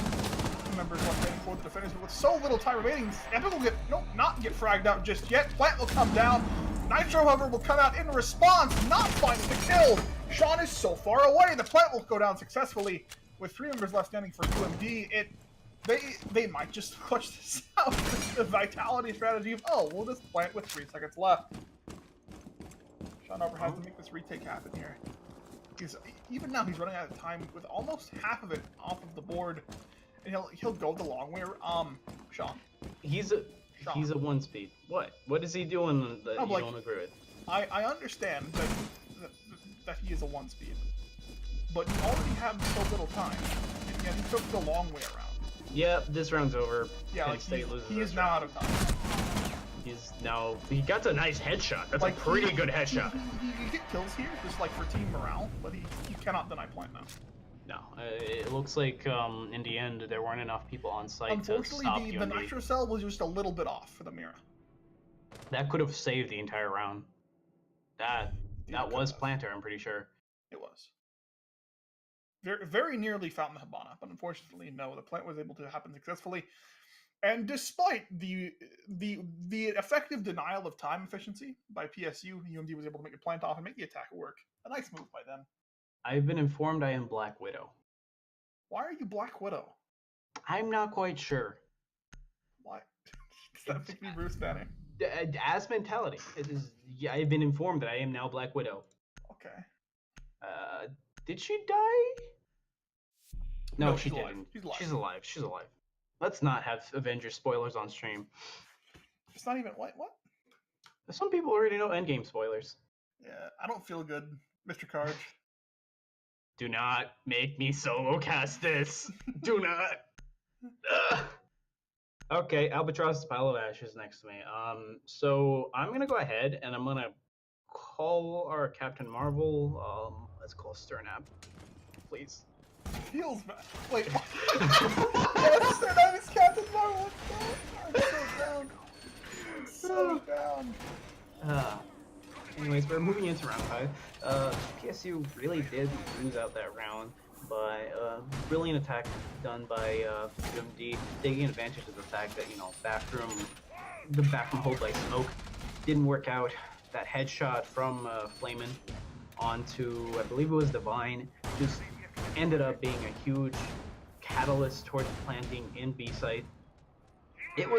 Members left in for the defenders, but with so little time remaining, Epic will not get fragged out just yet. Plant will come down. Nitro, however, will come out in response, not finding the kill. Sean is so far away. The plant will go down successfully. With 3 members left standing for UMD, they might just clutch this out. The vitality strategy of, oh, we'll just plant with 3 seconds left. Sean Harper has to make this retake happen here. Even now he's running out of time with almost half of it off of the board, and he'll go the long way. Sean. He's a one speed. What is he doing that you don't agree with? I understand that he is a one speed, but you already have so little time, and yet he took the long way around. Yeah, this round's over. Yeah, like he is now out of time. He got a nice headshot. That's like a pretty good headshot. He get kills here, just like for team morale, but he cannot deny plant now. No, it looks like in the end there weren't enough people on site to stop Unfortunately, the nitro cell was just a little bit off for the Mira. That could have saved the entire round. That was planter, I'm pretty sure. It was. Very, very nearly found the Hibana, but unfortunately, no. The plant was able to happen successfully, and despite the effective denial of time efficiency by PSU, UMD was able to make the plant off and make the attack work. A nice move by them. I've been informed I am Black Widow. Why are you Black Widow? I'm not quite sure. Why? Does that make me Bruce Banner? As mentality. I've been informed that I am now Black Widow. Okay. Did she die? No, she alive. didn't. She's alive. She's alive. Let's not have Avengers spoilers on stream. It's not even what? Some people already know Endgame spoilers. Yeah, I don't feel good, Mr. Carge. Do not make me solo cast this. Do not. Okay, Albatross Pile of Ash is next to me. So I'm gonna go ahead and I'm gonna call our Captain Marvel. Let's call Sternap, please. Feels bad. Wait. Yes, Sternap is Captain Marvel. I'm so down. Anyways, we're moving into round 5. PSU really did lose out that round by a brilliant attack done by UMD, taking advantage of the fact that, the bathroom hold by smoke didn't work out. That headshot from Flamin onto, I believe it was Divine, just ended up being a huge catalyst towards planting in B site. It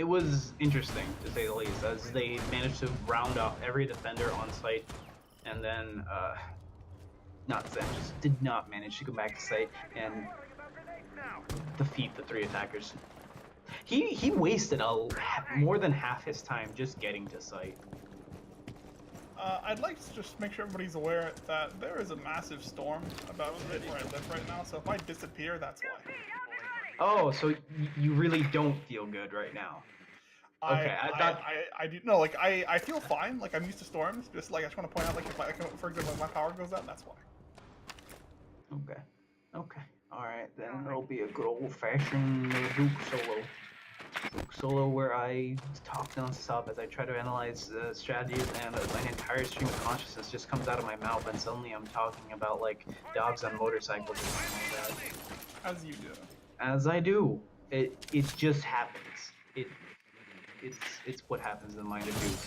was interesting, to say the least, as they managed to round off every defender on site, and then Zen just did not manage to go back to site and defeat the 3 attackers. He wasted more than half his time just getting to site. I'd like to just make sure everybody's aware that there is a massive storm about where I live right now, so if I disappear, that's why. Oh, so you really don't feel good right now? Okay, I do. No, like I feel fine. Like I'm used to storms. Just like I just want to point out, like if for example, my power goes out, that's why. Okay. All right, then it'll be a good old-fashioned Duke solo where I talk non-stop as I try to analyze strategies, and my entire stream of consciousness just comes out of my mouth, and suddenly I'm talking about like dogs on motorcycles and something like that. As you do. As I do. It just happens. It's what happens in the mind of Duke.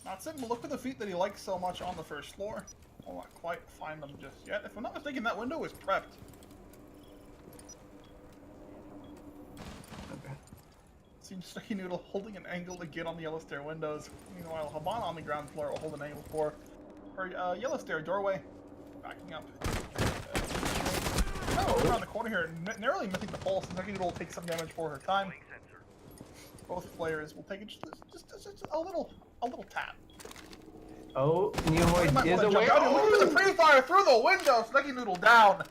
Not saying, but look at the feat that he likes so much on the first floor. I'll not quite find them just yet. If I'm not mistaken, that window is prepped. Okay. Seems Sticky Noodle holding an angle to get on the yellow stair windows. Meanwhile, Hibana on the ground floor will hold an angle for her yellow stair doorway. Backing up. Around the corner here, narrowly missing the pulse, and Sticky Noodle will take some damage for her time. Both players will take it just a little tap. Oh, Neoid is away. Look at the pre-fire through the window, Sticky Noodle down.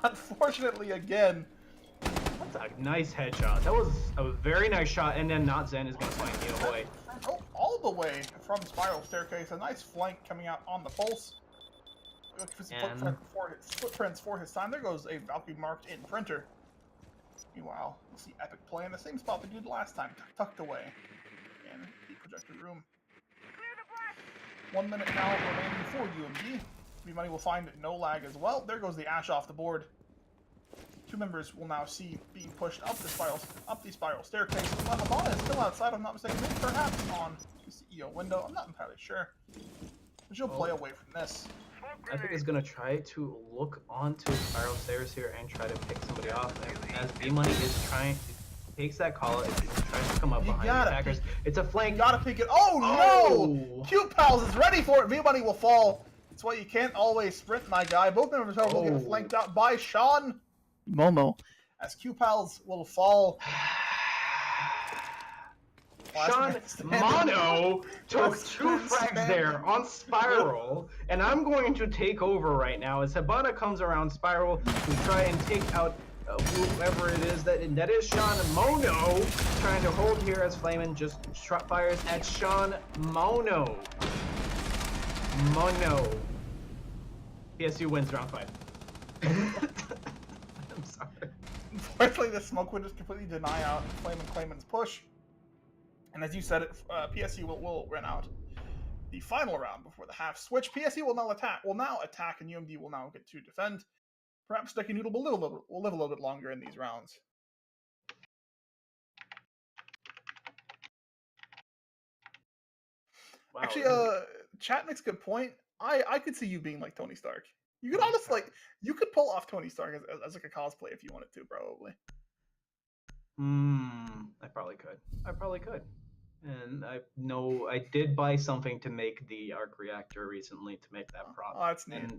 Unfortunately, again. That's a nice headshot. That was a very nice shot, and then Not Zen is going to find Neoid. Oh, all the way from Spiral Staircase. A nice flank coming out on the pulse. Look for some footprints for his time. There goes a Valkyrie marked in printer. Meanwhile, we'll see Epic play in the same spot they did last time, tucked away in the projector room. 1 minute now remaining for UMD. V-Money will find no lag as well. There goes the Ash off the board. 2 members will now see being pushed up the spiral staircase. While Hibana is still outside, if I'm not mistaken, maybe perhaps on the CEO window. I'm not entirely sure. But she'll play away from this. Epic is going to try to look onto spiral stairs here and try to pick somebody off. And as V-Money is takes that call, it tries to come up behind the attackers. It's a flank. You gotta pick it. Oh no! Cute Pals is ready for it. V-Money will fall. That's why you can't always sprint, my guy. Both members will get flanked out by Sean Momo, as Q-Pals will fall. Sean Mono took 2 frags there on Spiral, and I'm going to take over right now as Hibana comes around Spiral to try and take out whoever it is that is Sean Mono, trying to hold here as Flamin just fires at Sean Mono. PSU wins round 5. I'm sorry. Unfortunately, the smoke would just completely deny out Flamin Clayman's push. And as you said, PSU will run out the final round before the half switch. PSU will now attack, and UMD will now get to defend. Perhaps Ducky Noodle will live a little bit longer in these rounds. Wow, actually, chat makes a good point. I could see you being like Tony Stark. You could honestly you could pull off Tony Stark as like a cosplay if you wanted to, probably. I probably could. And I know I did buy something to make the arc reactor recently to make that prop. Oh, that's neat.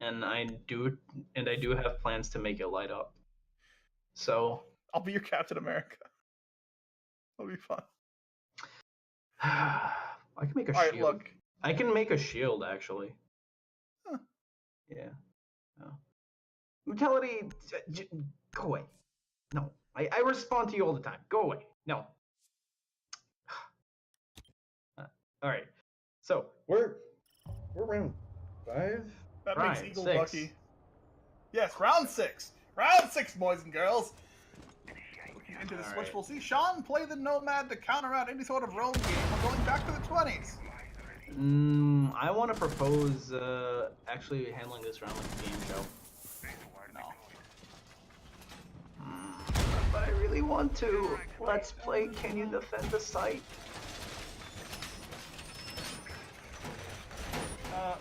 And I do have plans to make it light up. So I'll be your Captain America. That'll be fun. I can make a shield. Look. I can make a shield actually. Huh. Yeah. No. Brutality, go away. No. I respond to you all the time. Go away. No. All right. So we're round 5. That makes Eagle 6. Lucky. Yes, round 6. Round 6, boys and girls. Looking into the switch, we'll see Sean play the Nomad to counter out any sort of roam game. We're going back to the 20s. I want to propose actually handling this round like a game show. No. But I really want to. Let's play Can You Defend the Site?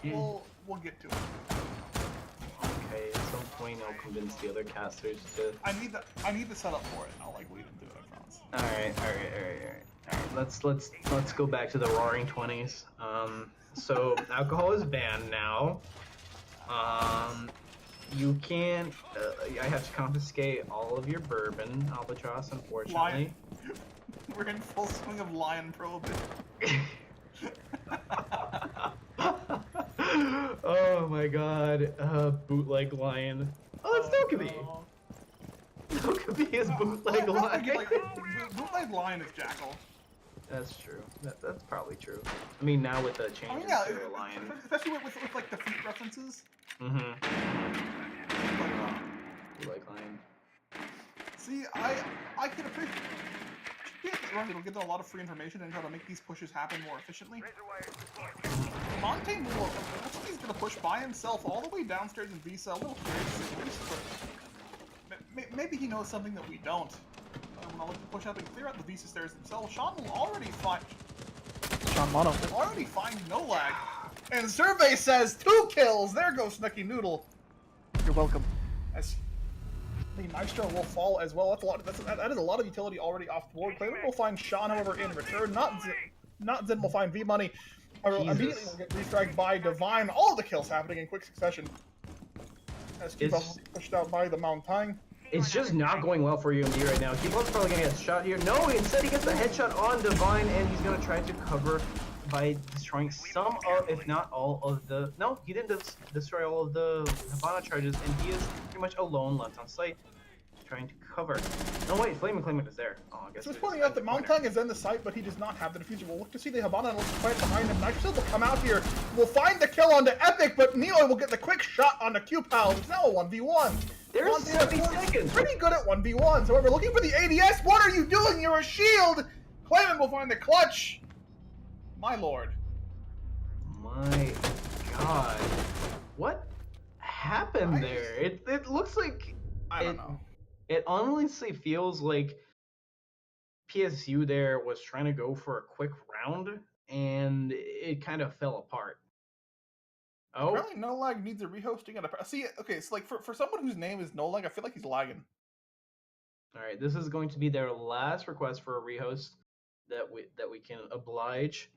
We'll get to it. Okay, at some point I'll convince the other casters to. I need the setup for it. I'll like lead into it. I promise. Alright. Let's go back to the Roaring 20s. So alcohol is banned now. You can't. I have to confiscate all of your bourbon, Albatross. Unfortunately. We're in full swing of lion prohibition. Oh my god, bootleg lion. Oh, that's Dokkaebi! Dokkaebi is bootleg lion. Bootleg lion is Jackal. That's true. That's probably true. I mean, now with the changes to a lion. Especially with like the feet references. Bootleg lion. See, I can appreciate it'll give them a lot of free information and try to make these pushes happen more efficiently. Montaigne looks like he's going to push by himself all the way downstairs in Visa. A little curious, but maybe he knows something that we don't. When I look to push up and clear out the Visa stairs themselves, Sean will already find... Sean Mono will already find no lag. And Survey says 2 kills! There goes Snooky Noodle. You're welcome. As the Maestro will fall as well. That is a lot of utility already off the board. Clayman will find Sean, however, in return. Not Zen will find V-Money. Immediately will get restragged by Divine. All of the kills happening in quick succession. As Keepop pushed out by the Mountain. It's just not going well for UMD right now. Keepop's probably going to get shot here. No, instead he gets the headshot on Divine, and he's going to try to cover by destroying some of, if not all of the... No, he didn't destroy all of the Hibana charges, and he is pretty much alone left on site, trying to cover. No, wait, Flaming Claimant is there. Oh, I guess it's pointing out that Mountain is in the site, but he does not have the diffuser. We'll look to see the Hibana and look quiet behind him. Nitro will come out here. We'll find the kill onto Epic, but Neo will get the quick shot on the Q-Pals. It's now a 1v1. There's 70 seconds. Pretty good at 1v1s. However, looking for the ADS. What are you doing? You're a shield. Clayman will find the clutch. My lord. My god. What happened there? It looks like... I don't know. It honestly feels like PSU there was trying to go for a quick round, and it kind of fell apart. Oh. Apparently No Lag needs a rehosting. See, okay, so like for someone whose name is No Lag, I feel like he's lagging. Alright, this is going to be their last request for a rehost that we can oblige.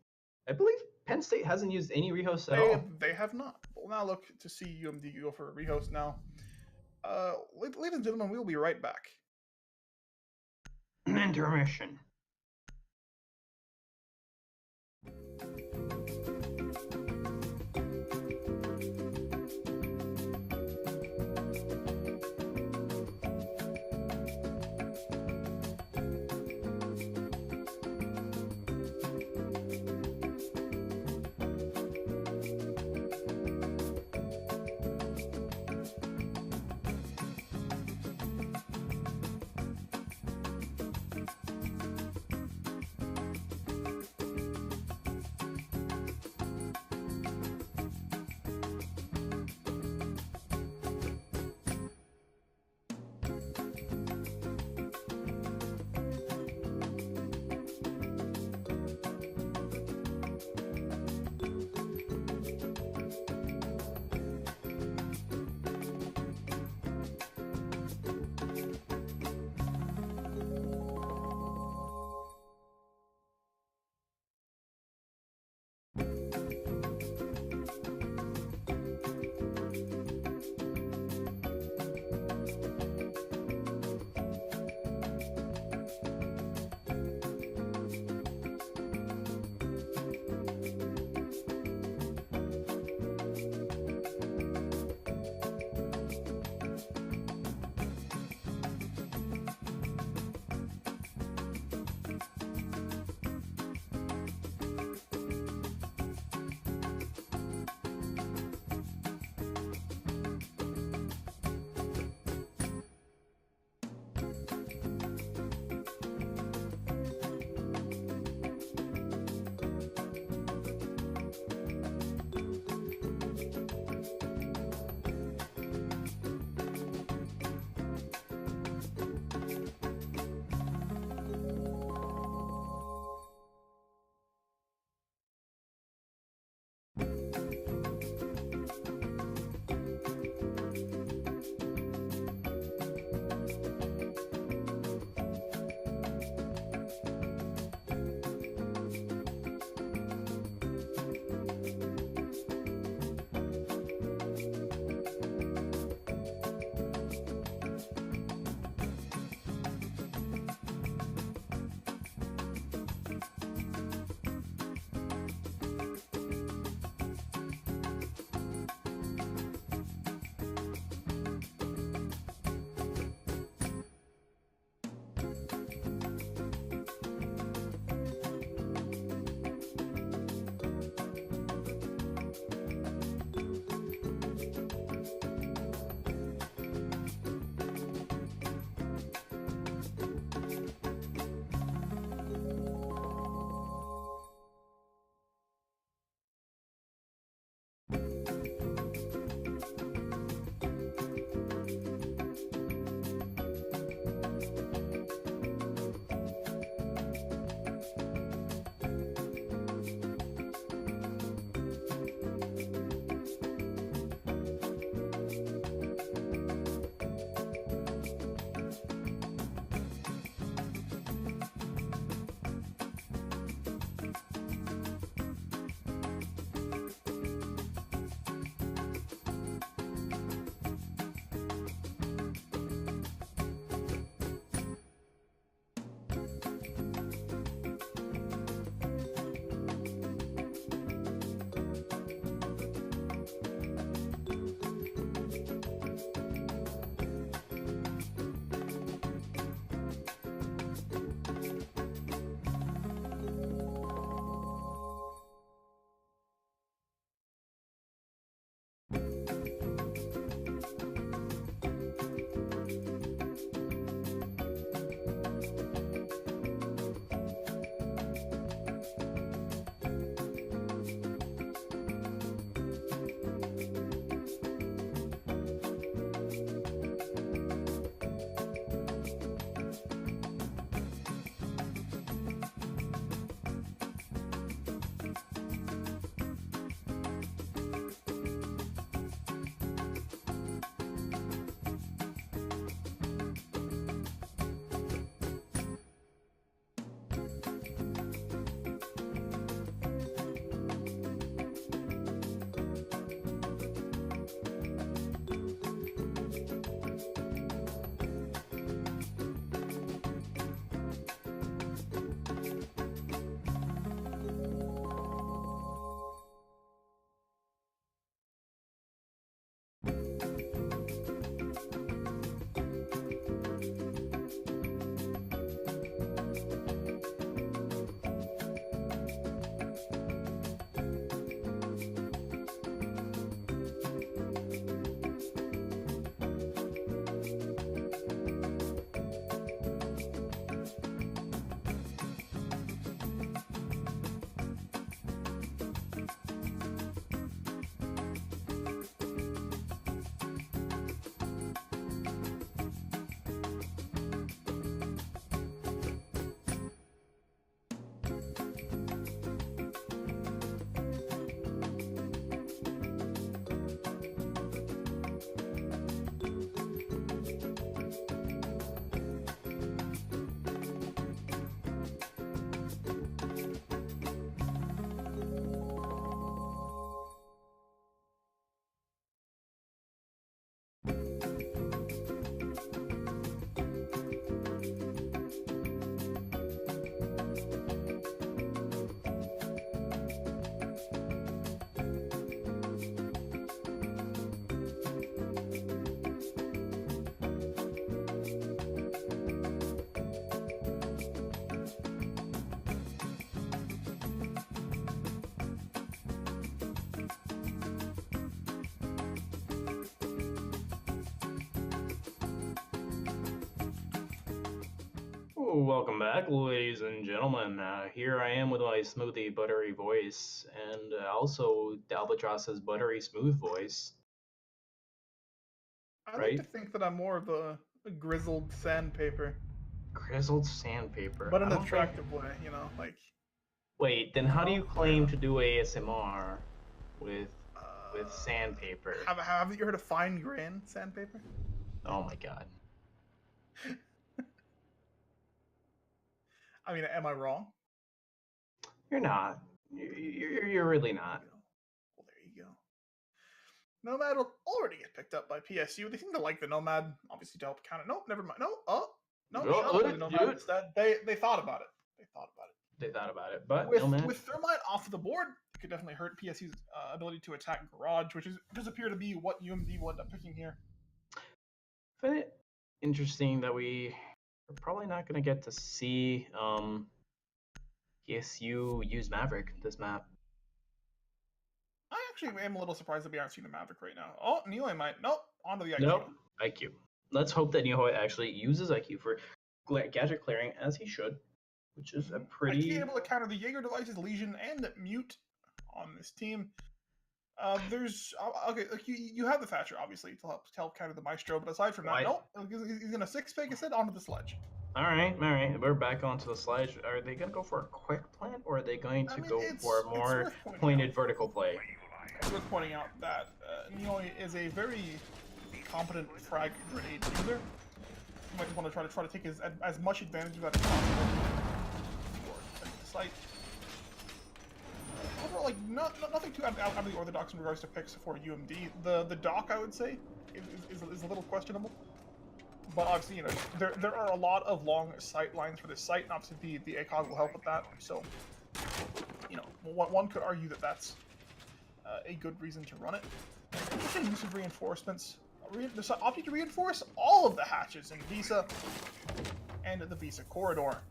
I believe Penn State hasn't used any rehosts at all. They have not. we'll now look to see UMD go for a rehost now. Ladies and gentlemen, we will be right back. Intermission. Welcome back, ladies and gentlemen. Here I am with my smoothie, buttery voice, and also Albatross's buttery smooth voice. I like to think that I'm more of a grizzled sandpaper. Grizzled sandpaper. But in an attractive way, you know, like. Wait, then how do you claim to do ASMR with sandpaper? Haven't you heard of fine grain sandpaper? Oh my god. I mean, am I wrong? You're not. You're really not. Well, there you go. Nomad will already get picked up by PSU. They seem to like the Nomad, obviously, to help counter. Nope, never mind. No, shut up, the Nomad instead. They thought about it. They thought about it, but with Thermite off the board, it could definitely hurt PSU's ability to attack Garage, which does appear to be what UMD will end up picking here. I find it interesting that we're probably not going to get to see PSU use Maverick this map. I actually am a little surprised that we aren't seeing the Maverick right now. Oh, Nioi might. Nope, onto the IQ. Nope, IQ. Let's hope that Nioi actually uses IQ for gadget clearing, as he should, which is a pretty... To be able to counter the Jaeger devices, Legion, and Mute on this team. There's... Okay, like you have the Thatcher, obviously, to help counter the Maestro, but aside from that, nope, he's going to 6-pick his head onto the sledge. All right. We're back onto the sledge. Are they going to go for a quick plant, or are they going to go for a more pointed vertical play? It's worth pointing out that Nioi is a very competent frag grenade user. You might just want to try to take as much advantage of that as possible. The site. Overall, like nothing too out of the orthodox in regards to picks for UMD. The dock, I would say, is a little questionable. But obviously, you know, there are a lot of long sight lines for this site, and obviously the ACOG will help with that. So, you know, one could argue that that's a good reason to run it. Interesting use of reinforcements. Opting to reinforce all of the hatches in Visa and the Visa corridor.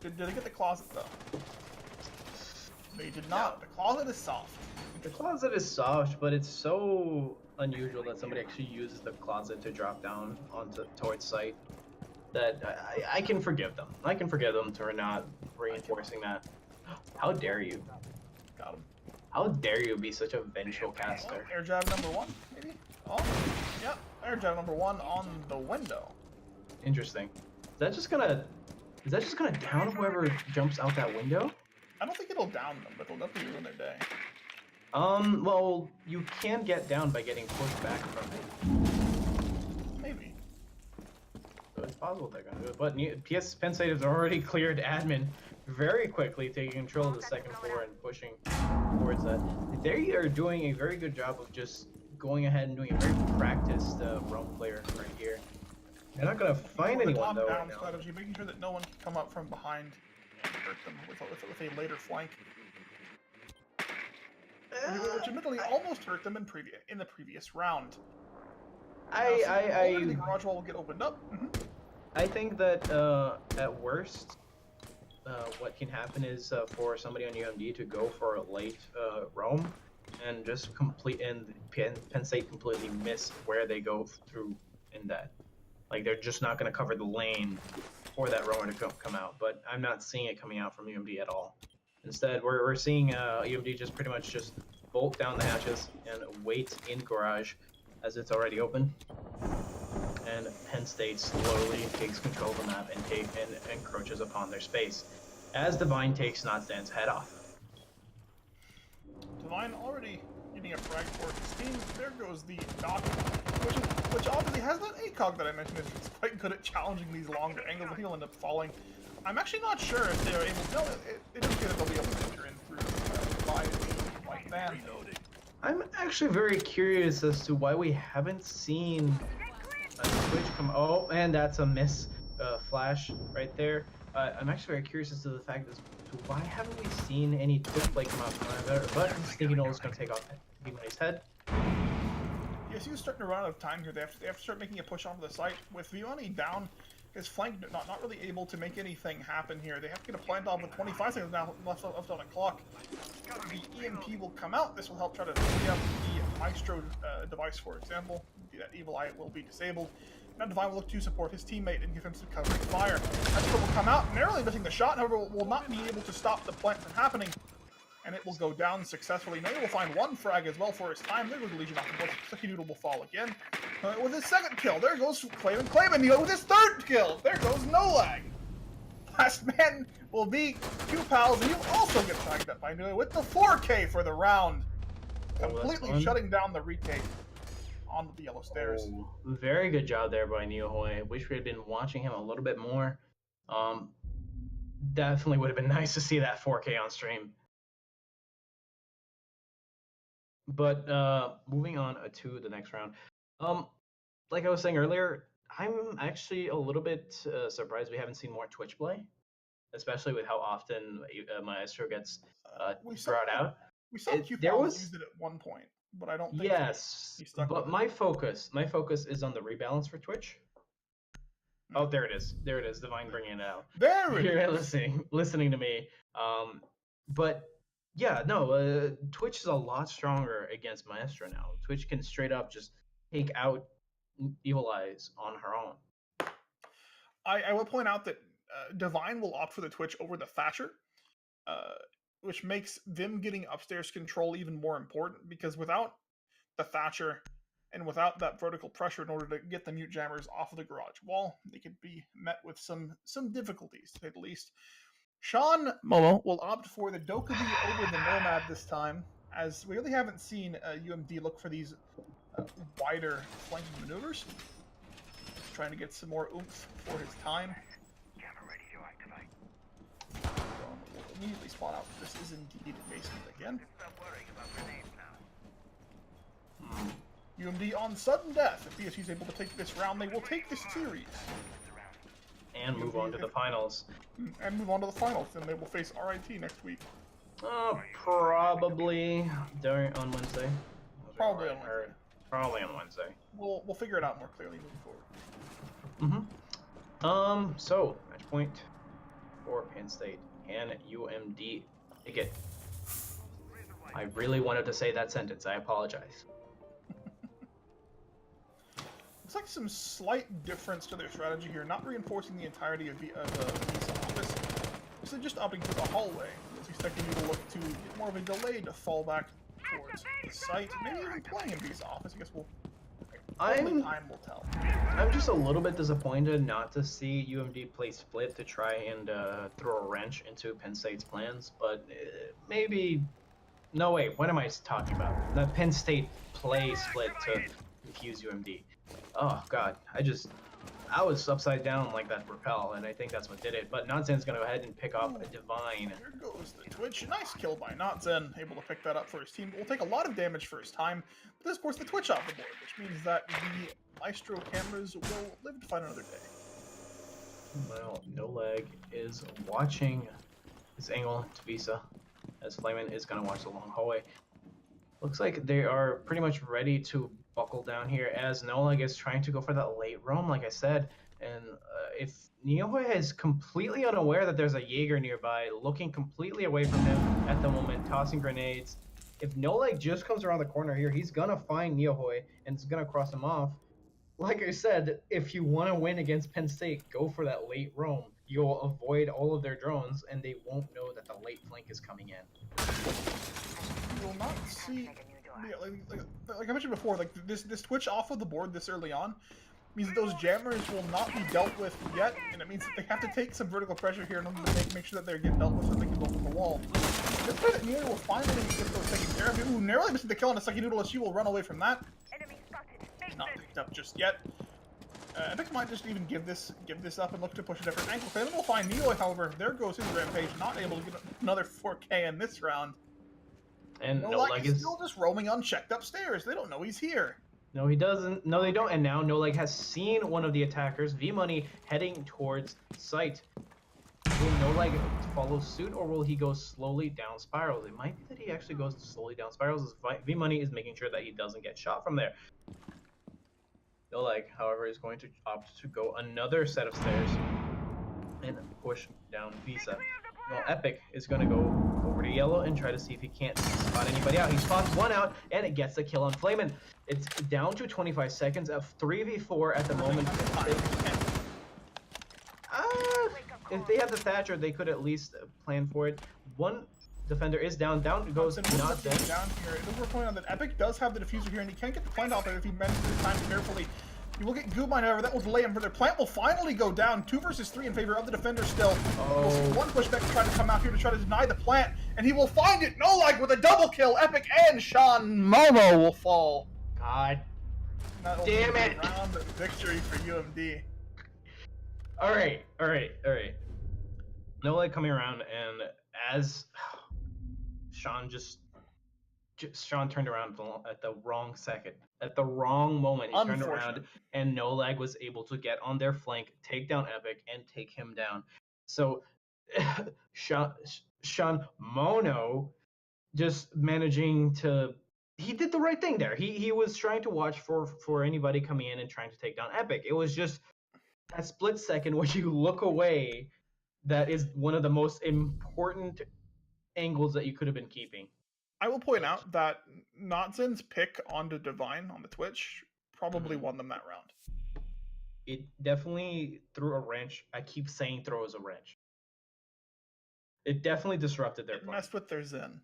Did they get the closet though? They did not. The closet is soft. The closet is soft, but it's so unusual that somebody actually uses the closet to drop down towards site that I can forgive them. I can forgive them for not reinforcing that. How dare you? Got him. How dare you be such a vengeful caster? Air jab number 1, maybe? Oh, yep. Air jab number 1 on the window. Interesting. Is that just gonna down whoever jumps out that window? I don't think it'll down them, but it'll definitely ruin their day. Well, you can get down by getting pushed back from it. Maybe. So it's possible they're gonna do it, but PS Penn State has already cleared admin very quickly, taking control of the second floor and pushing towards that. They are doing a very good job of just going ahead and doing a very practiced roam player right here. They're not gonna find anyone though. Top-down strategy, making sure that no one can come up from behind and hurt them with a later flank. Which admittedly almost hurt them in the previous round. The garage wall will get opened up. I think that at worst, what can happen is for somebody on UMD to go for a late roam and just Penn State completely miss where they go through in that. Like they're just not going to cover the lane for that roamer to come out. But I'm not seeing it coming out from UMD at all. Instead, we're seeing UMD just pretty much just bolt down the hatches and wait in garage as it's already open. And Penn State slowly takes control of the map and encroaches upon their space as Divine takes Notstan's head off. Divine already getting a frag for his team. There goes the dock, which obviously has that ACOG that I mentioned is quite good at challenging these longer angles, but he'll end up falling. I'm actually not sure if they're able to. No, it doesn't appear that they'll be able to enter in through by the white van. I'm actually very curious as to why we haven't seen a switch come. Oh, and that's a miss flash right there. I'm actually very curious as to the fact as to why haven't we seen any twitch play come out from there. But Sneaky Noel is going to take off Money's head. PSU is starting to run out of time here. They have to start making a push onto the site with Vioni down. His flank not really able to make anything happen here. They have to get a plant off with 25 seconds now left on the clock. The EMP will come out. This will help try to free up the Maestro device, for example. That Evil Eye will be disabled. Now Divine will look to support his teammate and give him some covering fire. Maestro will come out, narrowly missing the shot, however, will not be able to stop the plant from happening. And it will go down successfully. Neo will find one frag as well for his time. There goes the Legion off the board. Sucky Noodle will fall again. With his second kill, there goes Clayman. Clayman Neo with his third kill. There goes No Lag. Last man will be Q Pals, and he'll also get tagged up by Neo with the 4K for the round. Completely shutting down the retake on the yellow stairs. Oh, very good job there by Neohoy. Wish we had been watching him a little bit more. Definitely would have been nice to see that 4K on stream. But moving on to the next round. Like I was saying earlier, I'm actually a little bit surprised we haven't seen more Twitch play, especially with how often Maestro gets brought out. We saw Q-Pal used it at one point, but I don't think he stuck with it. My focus is on the rebalance for Twitch. Oh, there it is. There it is. Divine bringing it out. There it You're is. listening to me. But yeah, no, Twitch is a lot stronger against Maestro now. Twitch can straight up just take out Evil Eyes on her own. I will point out that Divine will opt for the Twitch over the Thatcher, which makes them getting upstairs control even more important, because without the Thatcher and without that vertical pressure in order to get the mute jammers off of the garage wall, they could be met with some difficulties, to say the least. Sean Momo will opt for the Dokubi over the Nomad this time, as we really haven't seen UMD look for these wider flanking maneuvers. Just trying to get some more oomph for his time. Camera ready to activate. We'll immediately spawn out. This is indeed basement again. Stop worrying about grenades now. UMD on sudden death. If PSU is able to take this round, they will take this series. And move on to the finals. And move on to the finals, and they will face RIT next week. Probably on Wednesday. Probably on Wednesday. Probably on Wednesday. We'll figure it out more clearly moving forward. So match point for Penn State and UMD. Take it. I really wanted to say that sentence. I apologize. Looks like some slight difference to their strategy here, not reinforcing the entirety of the Visa office. So just opting for the hallway. It's expecting you to look to get more of a delayed fallback towards the site. Maybe even playing in Visa office. I guess time will tell. I'm just a little bit disappointed not to see UMD play split to try and throw a wrench into Penn State's plans, but maybe... No, wait, what am I talking about? That Penn State play split to confuse UMD. Oh god, I was upside down like that repel, and I think that's what did it. But Nonsen's gonna go ahead and pick up a Divine. Here goes the Twitch. Nice kill by Nonsen, able to pick that up for his team. Will take a lot of damage for his time, but this, of course, the Twitch off the board, which means that the Maestro cameras will live to fight another day. Well, No Leg is watching his angle to Visa, as Flamin is gonna watch the long hallway. Looks like they are pretty much ready to buckle down here, as No Leg is trying to go for that late roam, like I said. And if Neohoy is completely unaware that there's a Jaeger nearby, looking completely away from him at the moment, tossing grenades. If No Leg just comes around the corner here, he's gonna find Neohoy and is gonna cross him off. Like I said, if you want to win against Penn State, go for that late roam. You'll avoid all of their drones, and they won't know that the late flank is coming in. You will not see... Yeah, like I mentioned before, like this Twitch off of the board this early on means that those jammers will not be dealt with yet, and it means that they have to take some vertical pressure here in order to make sure that they're getting dealt with so they can go from the wall. This way that Nero will finally get those taken care of. Ooh, narrowly missing the kill on a Sucky Noodle, as she will run away from that. Enemy spotted. Not picked up just yet. I think I might just even give this up and look to push a different angle. Then we'll find Neo, however, there goes his rampage, not able to get another 4K in this round. And No No Leg Leg is is still just roaming unchecked upstairs. They don't know he's here. No, he doesn't. No, they don't. And now No Leg has seen one of the attackers, V-Money, heading towards site. Will No Leg follow suit, or will he go slowly down spirals? It might be that he actually goes slowly down spirals, as V-Money is making sure that he doesn't get shot from there. No Leg, however, is going to opt to go another set of stairs and push down Visa. Well, Epic is going to go over to Yellow and try to see if he can't spot anybody out. He spots one out, and it gets the kill on Flamin'. It's down to 25 seconds of 3v4 at the moment. If they had the Thatcher, they could at least plan for it. One defender is down. Down goes not dead. Down here. It does point on that Epic does have the diffuser here, and he can't get the plant out there if he manages his time carefully. He will get Goobmine, however, that will delay him for their plant will finally go down. 2 versus 3 in favor of the defender still. We'll see one pushback trying to come out here to try to deny the plant, and he will find it. No Lag with a double kill. Epic and Sean Momo will fall. God Not damn it! Round victory for UMD. All right. No Leg coming around, and as Sean Sean turned around at the wrong second. At the wrong moment, he turned around, and No Leg was able to get on their flank, take down Epic, and take him down. So, Sean Mono just managing to... He did the right thing there. He was trying to watch for anybody coming in and trying to take down Epic. It was just that split second when you look away that is one of the most important angles that you could have been keeping. I will point out that Notzin's pick onto Divine on the Twitch probably won them that round. It definitely threw a wrench. I keep saying throws a wrench. It definitely disrupted their play. Messed with their Zen.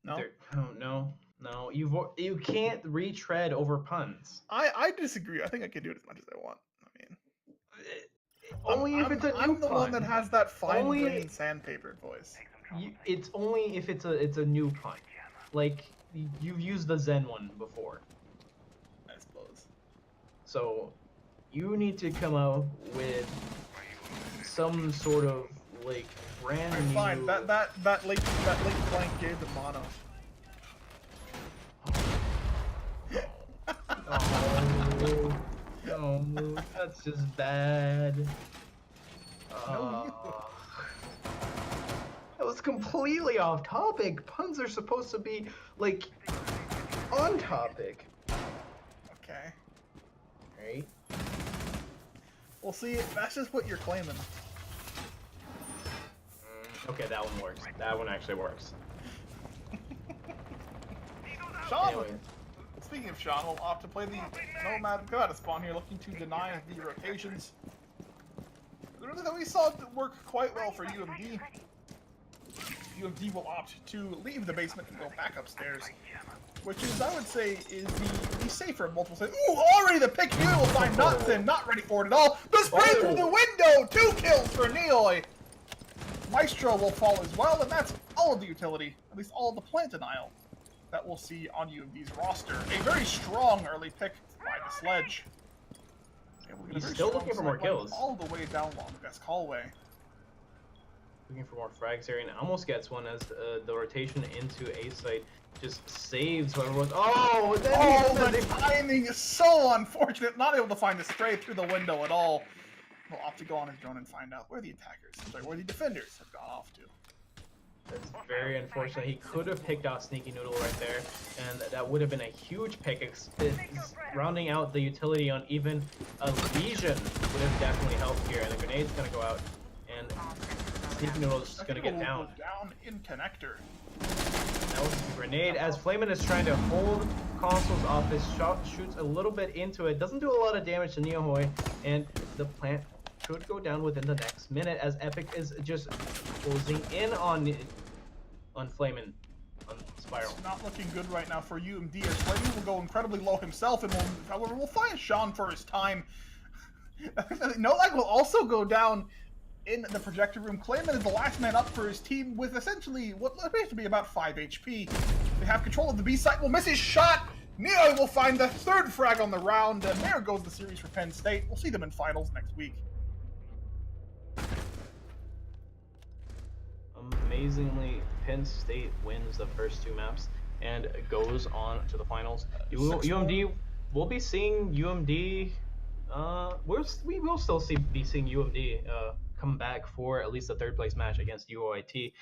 No? No. You can't retread over puns. I disagree. I think I can do it as much as I want. I mean, only if it's a new I'm the pun. one that has that fine-grained sandpapered voice. It's only if it's a new pun. Like you've used the Zen one before. I suppose. So you need to come out with some sort of like brand new. Fine. That late flank gave the mono. No, that's just bad. That was completely off topic. Puns are supposed to be like on topic. Okay. Right? We'll see. That's just what you're claiming. Okay, that one works. That one actually works. Sean, Anyway. speaking of Sean, will opt to play the Nomad. Go out of spawn here, looking to deny the rotations. Really, that we saw it work quite well for UMD. UMD will opt to leave the basement and go back upstairs, which is, I would say, is the safer of multiple saves. Ooh, already the pick here will find Notson, not ready for it at all. The spray through the window, 2 kills for Neoi. Maestro will fall as well, and that's all of the utility, at least all of the plant denial, that we'll see on UMD's roster. A very strong early pick by the Sledge. He's still looking for more kills. All the way down Long Desk hallway. Looking for more frags here, and almost gets one as the rotation into A site just saves whoever was. Oh, the timing is so unfortunate. Not able to find the spray through the window at all. We'll opt to go on his drone and find out where the defenders have gone off to. That's very unfortunate. He could have picked out Sneaky Noodle right there, and that would have been a huge pick. Rounding out the utility on even a Legion would have definitely helped here, and the grenade's gonna go out, and Sneaky Noodle's just gonna get down. Down in connector. That was a grenade as Flamin' is trying to hold consoles off. This shot shoots a little bit into it, doesn't do a lot of damage to Neohoy, and the plant could go down within the next minute as Epic is just closing in on Flamin' on Spiral. It's not looking good right now for UMD as Flamin' will go incredibly low himself, and however we'll find Sean for his time. No Lag will also go down in the projector room. Clayman is the last man up for his team with essentially what appears to be about 5 HP. They have control of the B site. Will miss his shot. Neo will find the 3rd frag on the round, and there goes the series for Penn State. We'll see them in finals next week. Amazingly, Penn State wins the first 2 maps and goes on to the finals. UMD, we'll be seeing UMD. We will still be seeing UMD come back for at least the third place match against UOIT.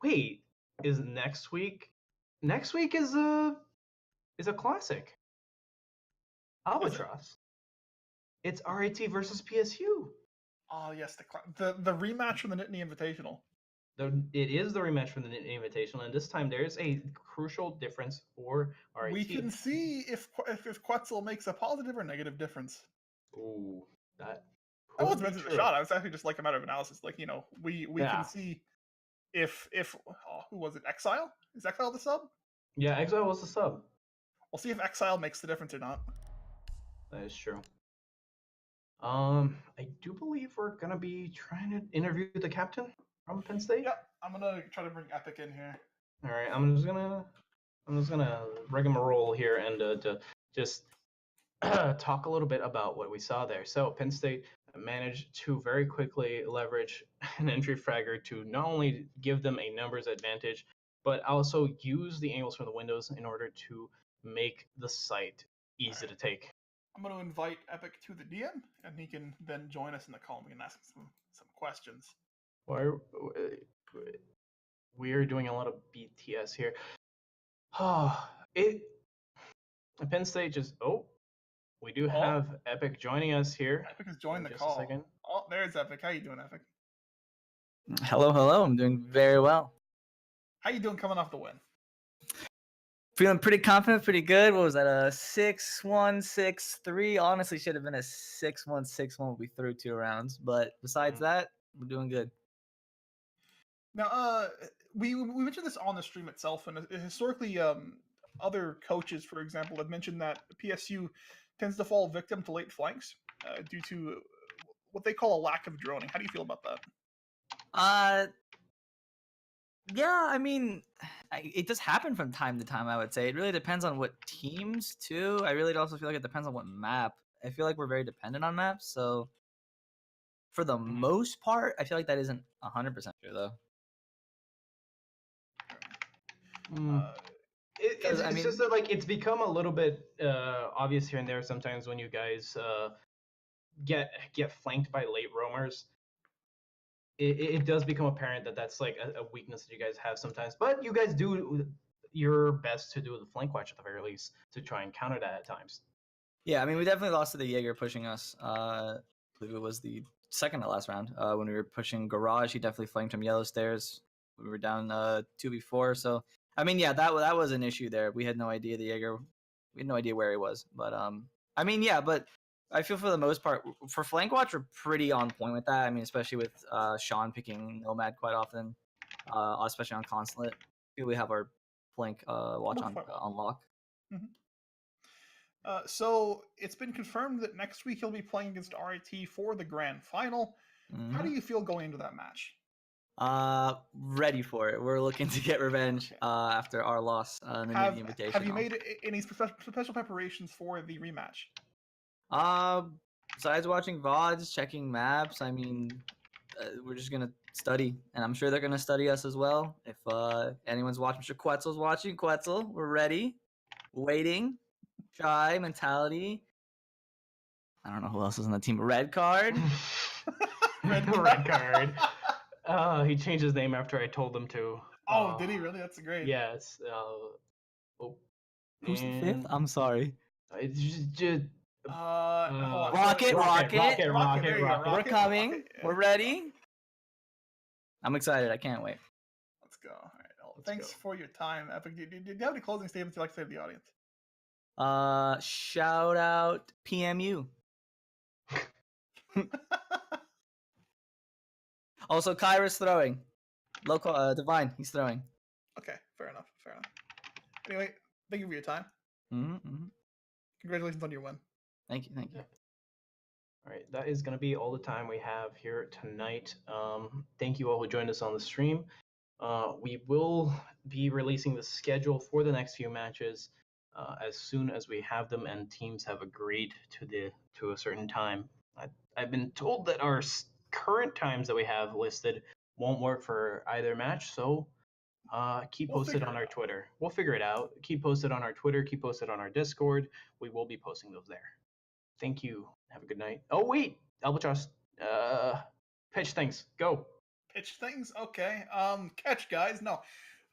Wait, is next week? Next week is a classic. Albatross. It's RIT versus PSU. Oh yes, the rematch from the Nittany Invitational. It is the rematch from the Nittany Invitational, and this time there's a crucial difference for RIT. We can see if Quetzal makes a positive or negative difference. Ooh, that wasn't meant as a shot. I was actually just like a matter of analysis. Like, you know, we can see if who was it? Exile? Is Exile the sub? Yeah, Exile was the sub. We'll see if Exile makes the difference or not. That is true. I do believe we're gonna be trying to interview the captain from Penn State. Yep, I'm gonna try to bring Epic in here. All right, I'm just gonna rigmarole here and to just talk a little bit about what we saw there. So Penn State managed to very quickly leverage an entry fragger to not only give them a numbers advantage, but also use the angles from the windows in order to make the site easy to take. I'm going to invite Epic to the DM, and he can then join us in the call. We can ask some questions. We're doing a lot of BTS here. Penn State just we do have Epic joining us here. Epic has joined the call. A second. Oh, there's Epic. How you doing, Epic? Hello. I'm doing very well. How you doing coming off the win? Feeling pretty confident, pretty good. What was that? A 6-1, 6-3. Honestly, should have been a 6-1, 6-1. We threw 2 rounds, but besides that, we're doing good. Now, we mentioned this on the stream itself, and historically, other coaches, for example, have mentioned that PSU tends to fall victim to late flanks due to what they call a lack of droning. How do you feel about that? Yeah, I mean, it does happen from time to time, I would say. It really depends on what teams, too. I really also feel like it depends on what map. I feel like we're very dependent on maps, so for the most part, I feel like that isn't 100% true, though. It's just that, like, it's become a little bit obvious here and there sometimes when you guys get flanked by late roamers. It does become apparent that that's like a weakness that you guys have sometimes, but you guys do your best to do the flank watch at the very least to try and counter that at times. Yeah, I mean, we definitely lost to the Jaeger pushing us. I believe it was the second to last round when we were pushing Garage. He definitely flanked from Yellow Stairs. We were down 2v4. So, I mean, yeah, that was an issue there. We had no idea the Jaeger. We had no idea where he was. But, I mean, yeah, but I feel for the most part, for flank watch, we're pretty on point with that. I mean, especially with Sean picking Nomad quite often, especially on Consulate. We have our flank watch on lock. Mm-hmm. So it's been confirmed that next week he'll be playing against RIT for the grand final. Mm-hmm. How do you feel going into that match? Ready for it. We're looking to get revenge after our loss in the Invitational. Have you made any special preparations for the rematch? Besides watching VODs, checking maps, I mean, we're just gonna study, and I'm sure they're gonna study us as well. If anyone's watching, Mr. Quetzal's watching. Quetzal, we're ready, waiting, shy mentality. I don't know who else is on the team. Red card. Red card. He changed his name after I told him to. Oh, did he really? That's great. Yes. Who's the 5th? I'm sorry. It's just. Rocket. We're coming. Rocket. We're ready. I'm excited. I can't wait. Let's go. All right. Well, thanks for your time, Epic. Do you have any closing statements you'd like to say to the audience? Shout out PMU. Also, Kyra's throwing. Local Divine, he's throwing. Okay, fair enough. Anyway, thank you for your time. Mm-hmm. Congratulations on your win. Thank you. All right, that is going to be all the time we have here tonight. Thank you all who joined us on the stream. We will be releasing the schedule for the next few matches as soon as we have them and teams have agreed to a certain time. I've been told that our current times that we have listed won't work for either match, so keep posted on our Twitter. We'll figure it out. Keep posted on our Twitter. Keep posted on our Discord. We will be posting those there. Thank you. Have a good night. Oh, wait. Albatross, Pitch things. Go. Pitch things? Okay. Catch, guys. No.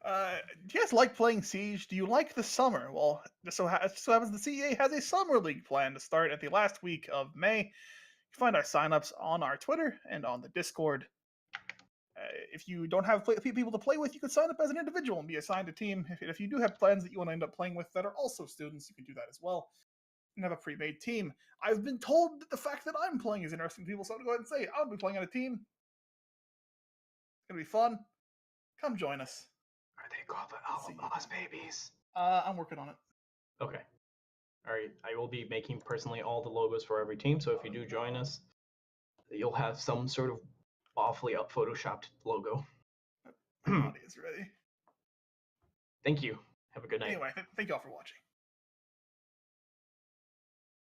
Do you guys like playing Siege? Do you like the summer? Well, so happens the CEA has a summer league plan to start at the last week of May. You can find our signups on our Twitter and on the Discord. If you don't have people to play with, you can sign up as an individual and be assigned a team. If you do have plans that you want to end up playing with that are also students, you can do that as well and have a pre-made team. I've been told that the fact that I'm playing is interesting to people, so I'm going to go ahead and say I'll be playing on a team. It's going to be fun. Come join us. Are they called the Boss Babies? I'm working on it. Okay. All right. I will be making personally all the logos for every team, so if you do join us, you'll have some sort of awfully up photoshopped logo. My body is ready. Thank you. Have a good night. Anyway, thank you all for watching.